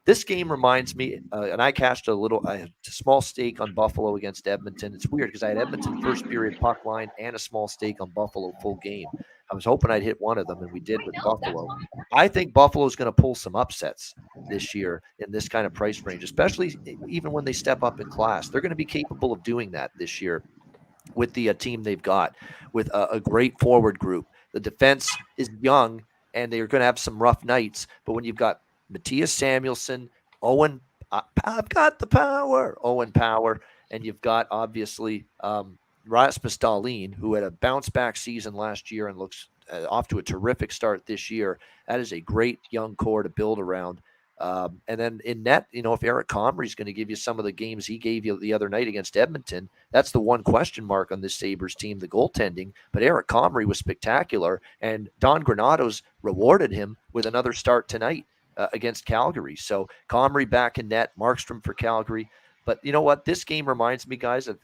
This game reminds me, and I cashed a small stake on Buffalo against Edmonton. It's weird because I had Edmonton first period puck line and a small stake on Buffalo full game. I was hoping I'd hit one of them, and we did with Buffalo. I think Buffalo is going to pull some upsets this year in this kind of price range, especially even when they step up in class. They're going to be capable of doing that this year with the team they've got, with a great forward group. The defense is young, and they're going to have some rough nights. But when you've got Matthias Samuelsson, I've got the power, Owen Power, and you've got obviously Rasmus Dahlin, who had a bounce-back season last year and looks off to a terrific start this year. That is a great young core to build around. And then in net, if Eric Comrie is going to give you some of the games he gave you the other night against Edmonton, that's the one question mark on this Sabres team, the goaltending. But Eric Comrie was spectacular, and Don Granato's rewarded him with another start tonight against Calgary. So Comrie back in net, Markstrom for Calgary. But you know what? This game reminds me, guys, of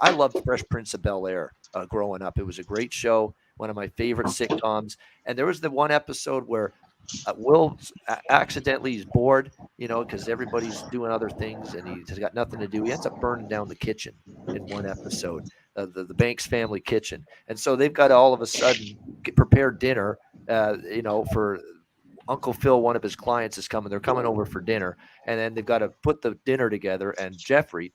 I loved Fresh Prince of Bel-Air growing up. It was a great show, one of my favorite sitcoms. And there was the one episode where Will accidentally is bored, because everybody's doing other things and he's got nothing to do. He ends up burning down the kitchen in one episode, the Banks family kitchen. And so they've got to all of a sudden prepare dinner, for Uncle Phil, one of his clients is coming. They're coming over for dinner, and then they've got to put the dinner together. And Jeffrey,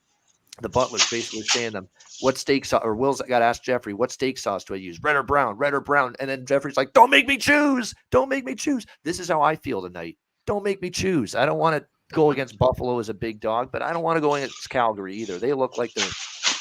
the butler's basically saying to them, what steak sauce, or Will's got to ask Jeffrey, what steak sauce do I use? Red or brown? Red or brown? And then Jeffrey's like, don't make me choose. Don't make me choose. This is how I feel tonight. Don't make me choose. I don't want to go against Buffalo as a big dog, but I don't want to go against Calgary either. They look like they're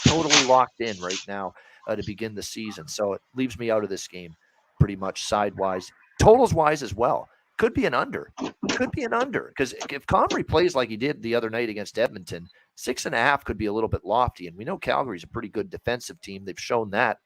totally locked in right now. to begin the season. So it leaves me out of this game pretty much sidewise. Totals wise as well. Could be an under. Could be an under because if Comrie plays like he did the other night against Edmonton, 6.5 could be a little bit lofty. And we know Calgary's a pretty good defensive team. They've shown that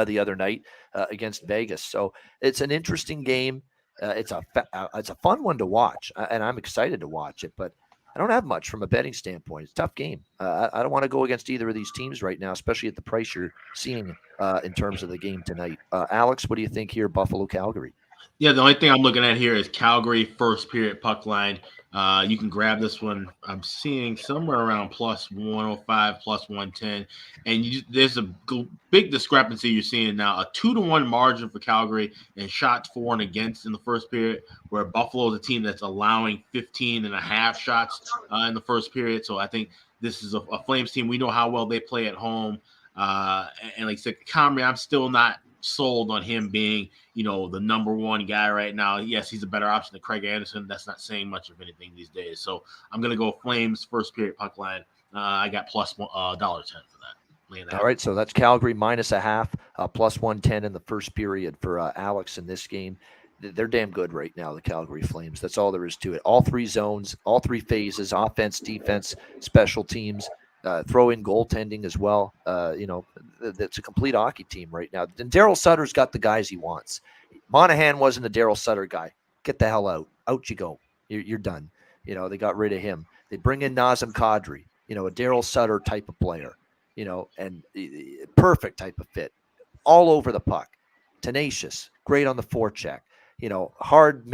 the other night against Vegas. So it's an interesting game. It's a fun one to watch, and I'm excited to watch it. But I don't have much from a betting standpoint. It's a tough game. I don't want to go against either of these teams right now, especially at the price you're seeing in terms of the game tonight. Alex, what do you think here, Buffalo, Calgary? Yeah, the only thing I'm looking at here is Calgary first period puck line. You can grab this one. I'm seeing somewhere around plus 105, plus 110. And there's a big discrepancy you're seeing now. A 2-1 margin for Calgary and shots for and against in the first period, where Buffalo is a team that's allowing 15.5 shots in the first period. So I think this is a Flames team. We know how well they play at home. And like I said, Comrie, I'm still not sold on him being, the number one guy right now. Yes, he's a better option than Craig Anderson. That's not saying much of anything these days. So I'm going to go Flames first period puck line. I got plus $1.10 for that. All right, so that's Calgary -0.5, plus 110 in the first period for Alex in this game. They're damn good right now, the Calgary Flames. That's all there is to it. All three zones, all three phases: offense, defense, special teams. Throw in goaltending as well. It's a complete hockey team right now. And Daryl Sutter's got the guys he wants. Monahan wasn't a Daryl Sutter guy. Get the hell out. Out you go. You're done. They got rid of him. They bring in Nazem Kadri, a Daryl Sutter type of player, and perfect type of fit. All over the puck. Tenacious. Great on the forecheck. Hard,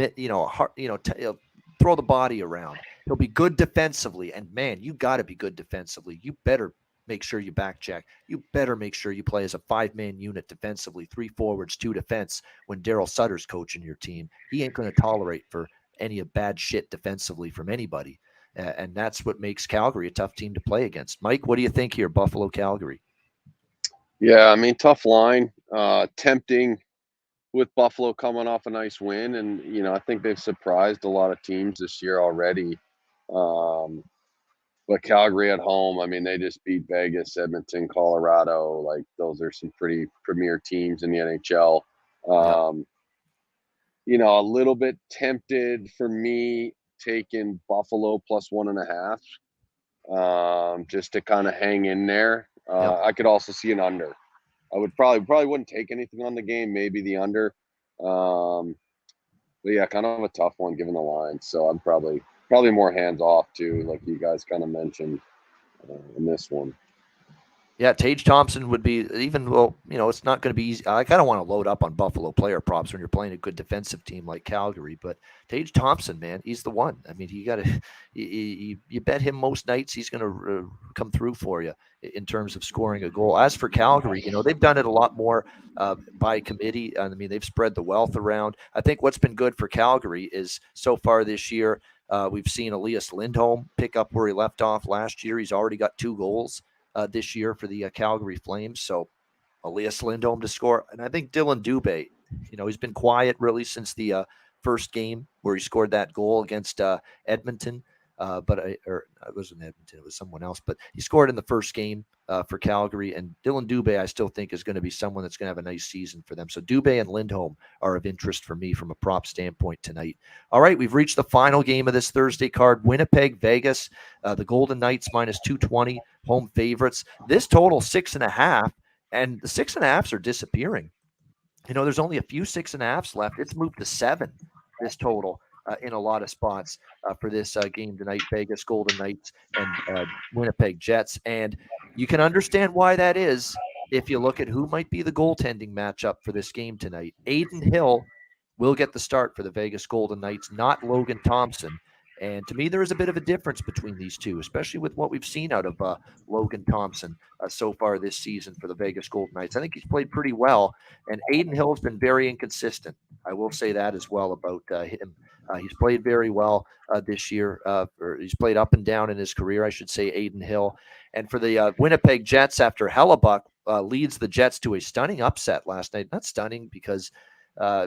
throw the body around. He'll be good defensively. And, man, you got to be good defensively. You better make sure you back check. You better make sure you play as a 5-man unit defensively, 3 forwards, 2 defense when Daryl Sutter's coaching your team. He ain't going to tolerate for any of bad shit defensively from anybody. And that's what makes Calgary a tough team to play against. Mike, what do you think here, Buffalo, Calgary? Yeah, I mean, tough line. Tempting with Buffalo coming off a nice win. And, I think they've surprised a lot of teams this year already. But Calgary at home, I mean, they just beat Vegas, Edmonton, Colorado. Like, those are some pretty premier teams in the NHL. A little bit tempted for me taking Buffalo plus 1.5, just to kind of hang in there. I could also see an under. I would probably wouldn't take anything on the game, maybe the under. But yeah, kind of a tough one given the line. So I'm probably more hands off too, like you guys kind of mentioned in this one. Yeah, Tage Thompson would be it's not going to be easy. I kind of want to load up on Buffalo player props when you're playing a good defensive team like Calgary, but Tage Thompson, man, he's the one. I mean, you bet him most nights he's going to come through for you in terms of scoring a goal. As for Calgary, they've done it a lot more by committee. I mean, they've spread the wealth around. I think what's been good for Calgary is so far this year, we've seen Elias Lindholm pick up where he left off last year. He's already got 2 goals. This year for the Calgary Flames. So Elias Lindholm to score. And I think Dylan Dubé, he's been quiet really since the first game where he scored that goal against Edmonton. But it wasn't Edmonton, it was someone else. But he scored in the first game for Calgary. And Dylan Dubé, I still think, is going to be someone that's going to have a nice season for them. So Dubé and Lindholm are of interest for me from a prop standpoint tonight. All right, we've reached the final game of this Thursday card. Winnipeg, Vegas, the Golden Knights minus 220, home favorites. This total 6.5, and the 6.5s are disappearing. There's only a few 6.5s left. It's moved to 7, this total. In a lot of spots for this game tonight, Vegas Golden Knights and Winnipeg Jets. And you can understand why that is if you look at who might be the goaltending matchup for this game tonight. Aiden Hill will get the start for the Vegas Golden Knights, not Logan Thompson. And to me, there is a bit of a difference between these two, especially with what we've seen out of Logan Thompson so far this season for the Vegas Golden Knights. I think he's played pretty well, and Aiden Hill has been very inconsistent. I will say that as well about him. He's played very well this year, or he's played up and down in his career, I should say, Aiden Hill. And for the Winnipeg Jets, after Hellebuck leads the Jets to a stunning upset last night. Not stunning because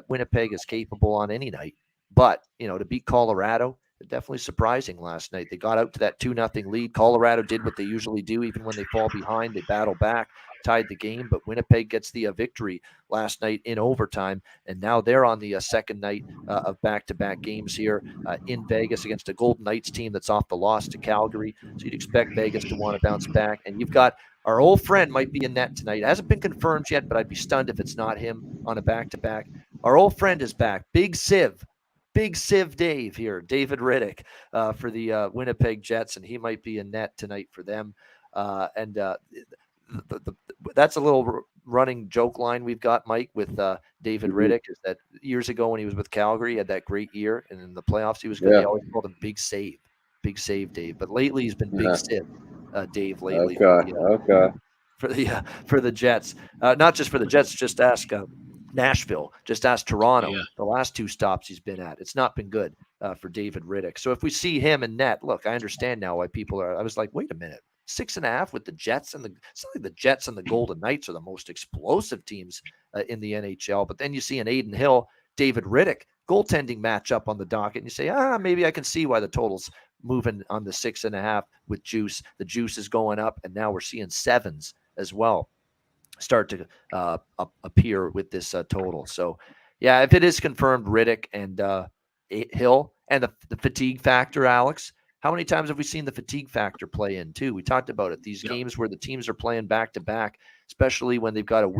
Winnipeg is capable on any night, but to beat Colorado, definitely surprising last night. They got out to that 2-0 lead. Colorado did what they usually do. Even when they fall behind, they battle back. tied the game, but Winnipeg gets the victory last night in overtime, and now they're on the second night of back-to-back games here in Vegas against a Golden Knights team that's off the loss to Calgary. So you'd expect Vegas to want to bounce back, and you've got our old friend might be in net tonight. It hasn't been confirmed yet, but I'd be stunned if it's not him on a back-to-back. Our old friend is back, Big Civ Dave here, David Riddick for the Winnipeg Jets, and he might be in net tonight for them. That's a little running joke line we've got, Mike, with David Riddick, is that years ago when he was with Calgary, he had that great year, and in the playoffs he was good. They always called him Big Save Dave. But lately he's been Big Civ Dave lately. For the Jets, not just for the Jets. Just ask Nashville, just ask Toronto. Yeah. The last two stops he's been at, it's not been good for David Riddick. So if we see him in net, look, I understand now why people are. I was like, wait a minute, 6.5 with the Jets and it's not like the Jets and the Golden Knights are the most explosive teams in the NHL. But then you see an Aiden Hill, David Riddick goaltending matchup on the docket, and you say, maybe I can see why the total's moving on the 6.5 with juice. The juice is going up, and now we're seeing 7s as well start to appear with this total. So, yeah, if it is confirmed, Riddick and Hill, and the fatigue factor, Alex, how many times have we seen the fatigue factor play in too? We talked about it. These games where the teams are playing back to back, especially when they've got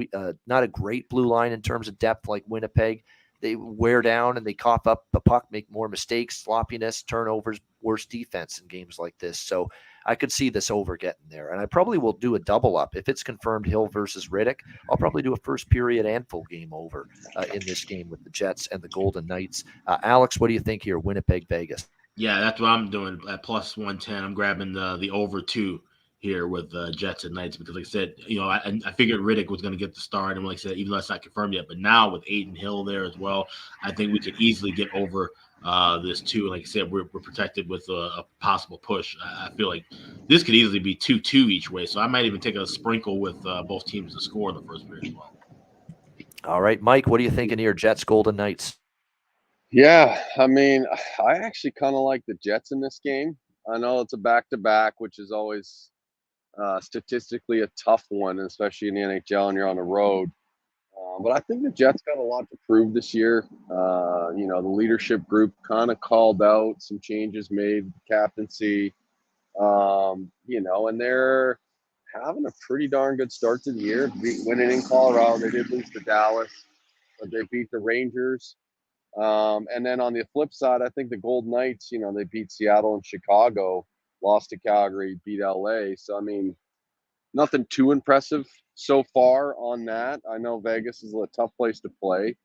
not a great blue line in terms of depth like Winnipeg, they wear down and they cough up the puck, make more mistakes, sloppiness, turnovers, worse defense in games like this. So I could see this over getting there. And I probably will do a double up. If it's confirmed Hill versus Riddick, I'll probably do a first period and full game over in this game with the Jets and the Golden Knights. Alex, what do you think here? Winnipeg, Vegas. Yeah, that's what I'm doing at plus 110. I'm grabbing the over 2 here with Jets and Knights because, like I said, I figured Riddick was going to get the start, and like I said, even though it's not confirmed yet, but now with Aiden Hill there as well, I think we could easily get over this too. Like I said, we're protected with a possible push. I feel like this could easily be 2-2 each way, so I might even take a sprinkle with both teams to score in the first period as well. All right, Mike, what are you thinking here? Jets, Golden Knights. Yeah, I mean, I actually kind of like the Jets in this game. I know it's a back-to-back, which is always statistically a tough one, especially in the NHL and you're on the road. But I think the Jets got a lot to prove this year. The leadership group kind of called out, some changes made, captaincy, and they're having a pretty darn good start to the year. Winning in Colorado, they did lose to Dallas, but they beat the Rangers. And then on the flip side, I think the Golden Knights, they beat Seattle and Chicago, lost to Calgary, beat LA. So, I mean, nothing too impressive so far on that. I know Vegas is a tough place to play,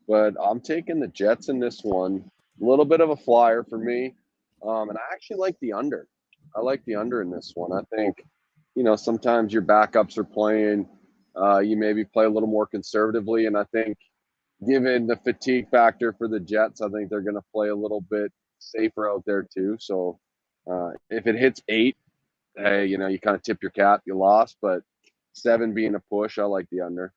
but I'm taking the Jets in this one. A little bit of a flyer for me. And I actually like the under. I like the under in this one. I think, sometimes your backups are playing. You maybe play a little more conservatively. And I think given the fatigue factor for the Jets, I think they're going to play a little bit safer out there too. So if it hits 8, hey, you kind of tip your cap, you lost, but 7 being a push, I like the under.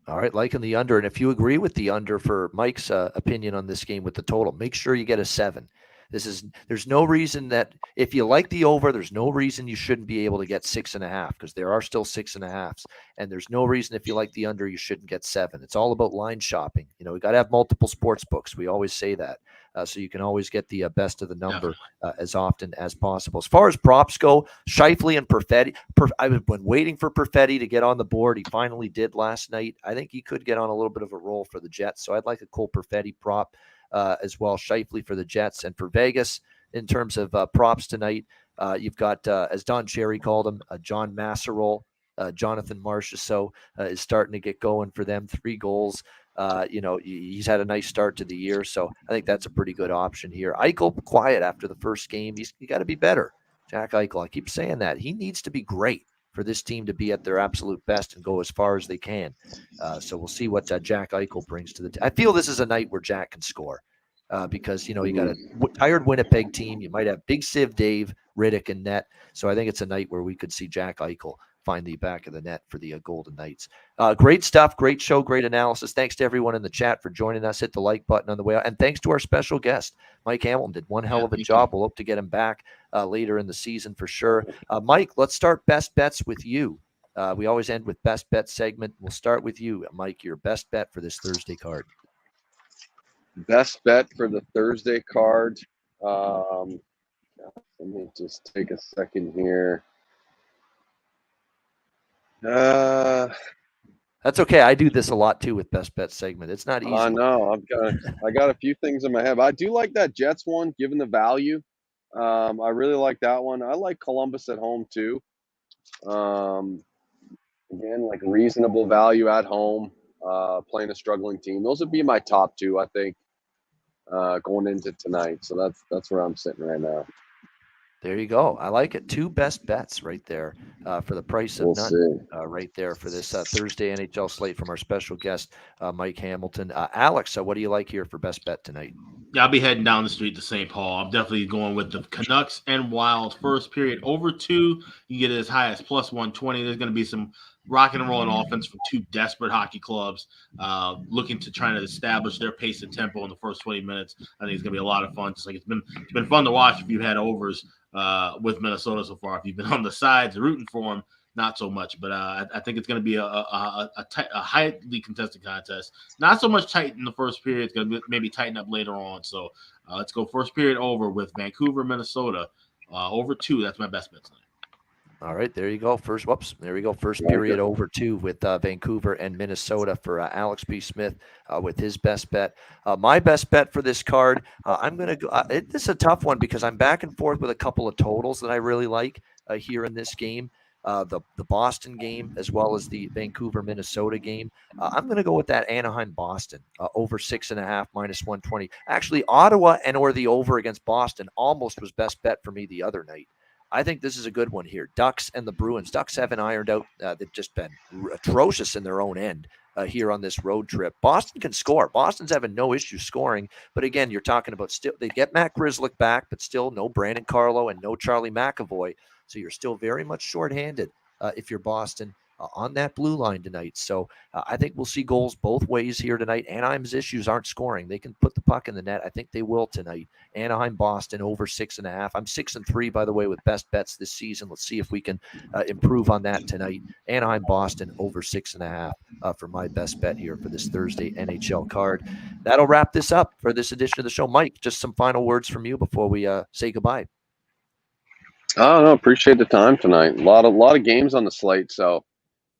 All right, liking the under. And if you agree with the under for Mike's opinion on this game with the total, make sure you get a 7. There's no reason that if you like the over, there's no reason you shouldn't be able to get 6.5 because there are still 6.5s. And there's no reason if you like the under, you shouldn't get 7. It's all about line shopping. We got to have multiple sports books. We always say that. So you can always get the best of the number as often as possible. As far as props go, Scheifele and Perfetti. I've been waiting for Perfetti to get on the board. He finally did last night. I think he could get on a little bit of a roll for the Jets. So I'd like a Cole Perfetti prop as well. Scheifele for the Jets. And for Vegas, in terms of props tonight, you've got, as Don Cherry called him, John Masserole. Jonathan Marchessault is starting to get going for them. 3 goals. He's had a nice start to the year, so I think that's a pretty good option here. Eichel, quiet after the first game. You got to be better. Jack Eichel, I keep saying that. He needs to be great for this team to be at their absolute best and go as far as they can. So we'll see what Jack Eichel brings to the I feel this is a night where Jack can score because, you got a tired Winnipeg team. You might have Big Civ Dave, Riddick, and net. So I think it's a night where we could see Jack Eichel find the back of the net for the Golden Knights. Great stuff, great show, great analysis. Thanks to everyone in the chat for joining us. Hit the like button on the way out. And thanks to our special guest, Mike Hamilton, did one hell of a job. We'll hope to get him back later in the season for sure. Mike, let's start best bets with you. We always end with best bet segment. We'll start with you, Mike. Your best bet for this Thursday card. Best bet for the Thursday card. Let me just take a second here. That's okay. I do this a lot too with best bet segment. It's not easy. I know. I got a few things in my head. But I do like that Jets one, given the value. I really like that one. I like Columbus at home too. Again, like reasonable value at home, playing a struggling team. Those would be my top two, I think, going into tonight. So that's where I'm sitting right now. There you go. I like it. Two best bets right there for the price of none. Right there for this Thursday NHL slate from our special guest, Mike Hamilton. Alex, what do you like here for best bet tonight? Yeah, I'll be heading down the street to St. Paul. I'm definitely going with the Canucks and Wild first period over 2. You get it as high as plus 120. There's going to be some rock and rolling offense from two desperate hockey clubs looking to try to establish their pace and tempo in the first 20 minutes. I think it's going to be a lot of fun. Just like it's been fun to watch if you've had overs with Minnesota so far. If you've been on the sides rooting for them, not so much. But I think it's going to be a highly contested contest. Not so much tight in the first period. It's going to maybe tighten up later on. So let's go first period over with Vancouver, Minnesota, over 2. That's my best bet tonight. All right, there you go. First period over 2 with Vancouver and Minnesota for Alex B. Smith with his best bet. My best bet for this card, I'm going to go. This is a tough one because I'm back and forth with a couple of totals that I really like here in this game. The Boston game as well as the Vancouver Minnesota game. I'm going to go with that Anaheim Boston over 6.5 minus 120. Actually, Ottawa or the over against Boston almost was best bet for me the other night. I think this is a good one here. Ducks and the Bruins. Ducks haven't ironed out. They've just been atrocious in their own end here on this road trip. Boston can score. Boston's having no issue scoring. But again, you're talking about still they get Matt Grzelcyk back, but still no Brandon Carlo and no Charlie McAvoy. So you're still very much shorthanded if you're Boston on that blue line tonight. So I think we'll see goals both ways here tonight. Anaheim's issues aren't scoring. They can put the puck in the net. I think they will tonight. Anaheim, Boston over 6.5. I'm 6-3, by the way, with best bets this season. Let's see if we can improve on that tonight. Anaheim, Boston over 6.5 for my best bet here for this Thursday NHL card. That'll wrap this up for this edition of the show. Mike, just some final words from you before we say goodbye. I don't know. Appreciate the time tonight. A lot of games on the slate. So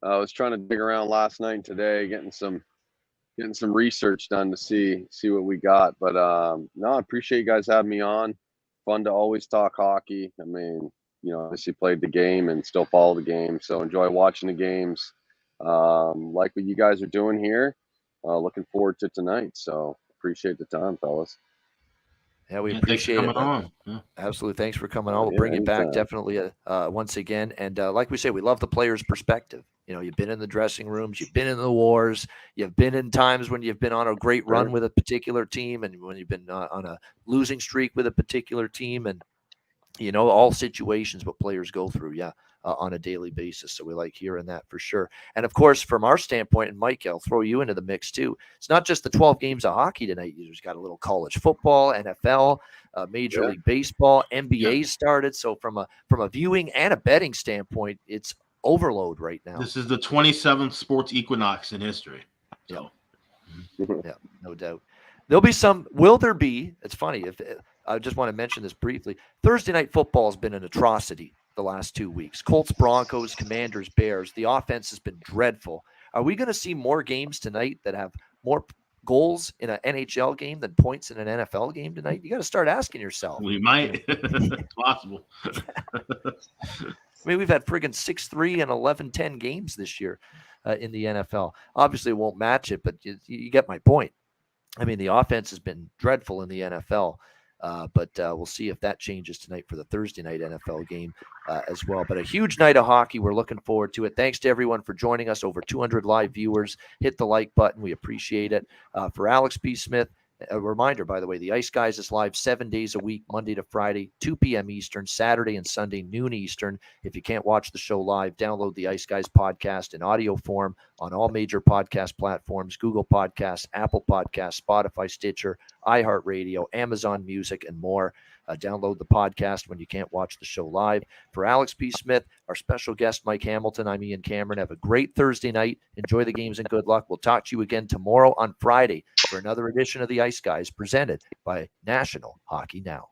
I was trying to dig around last night and today, getting some research done to see what we got. But no, I appreciate you guys having me on. Fun to always talk hockey. I mean, obviously played the game and still follow the game, so enjoy watching the games. Like what you guys are doing here. Looking forward to tonight. So appreciate the time, fellas. Yeah, we appreciate it. On. Yeah. Absolutely. Thanks for coming on. We'll bring you back definitely once again. And like we say, we love the player's perspective. You've been in the dressing rooms, you've been in the wars, you've been in times when you've been on a great run with a particular team and when you've been on a losing streak with a particular team and, all situations what players go through. Yeah. On a daily basis. So we like hearing that for sure. And of course, from our standpoint, and Mike, I'll throw you into the mix too. It's not just the 12 games of hockey tonight. You've got a little college football, NFL, Major League Baseball, NBA started. So from a viewing and a betting standpoint, it's overload right now. This is the 27th sports equinox in history. So. Yeah, no doubt. Will there be, it's funny, I just want to mention this briefly. Thursday night football has been an atrocity the last 2 weeks. Colts, Broncos, Commanders, Bears. The offense has been dreadful. Are we going to see more games tonight that have more goals in an NHL game than points in an NFL game tonight? You got to start asking yourself. We might. It's possible. I mean, we've had friggin' 6-3 and 11-10 games this year in the NFL. Obviously, it won't match it, but you get my point. I mean, the offense has been dreadful in the NFL. But we'll see if that changes tonight for the Thursday night NFL game as well. But a huge night of hockey. We're looking forward to it. Thanks to everyone for joining us. Over 200 live viewers. Hit the like button. We appreciate it. For Alex B. Smith, a reminder, by the way, the Ice Guys is live 7 days a week, Monday to Friday, 2 p.m. Eastern, Saturday and Sunday, noon Eastern. If you can't watch the show live, download the Ice Guys podcast in audio form on all major podcast platforms, Google Podcasts, Apple Podcasts, Spotify, Stitcher, iHeartRadio, Amazon Music, and more. Download the podcast when you can't watch the show live. For Alex P. Smith, our special guest, Mike Hamilton, I'm Ian Cameron. Have a great Thursday night. Enjoy the games and good luck. We'll talk to you again tomorrow on Friday for another edition of the Ice Guys presented by National Hockey Now.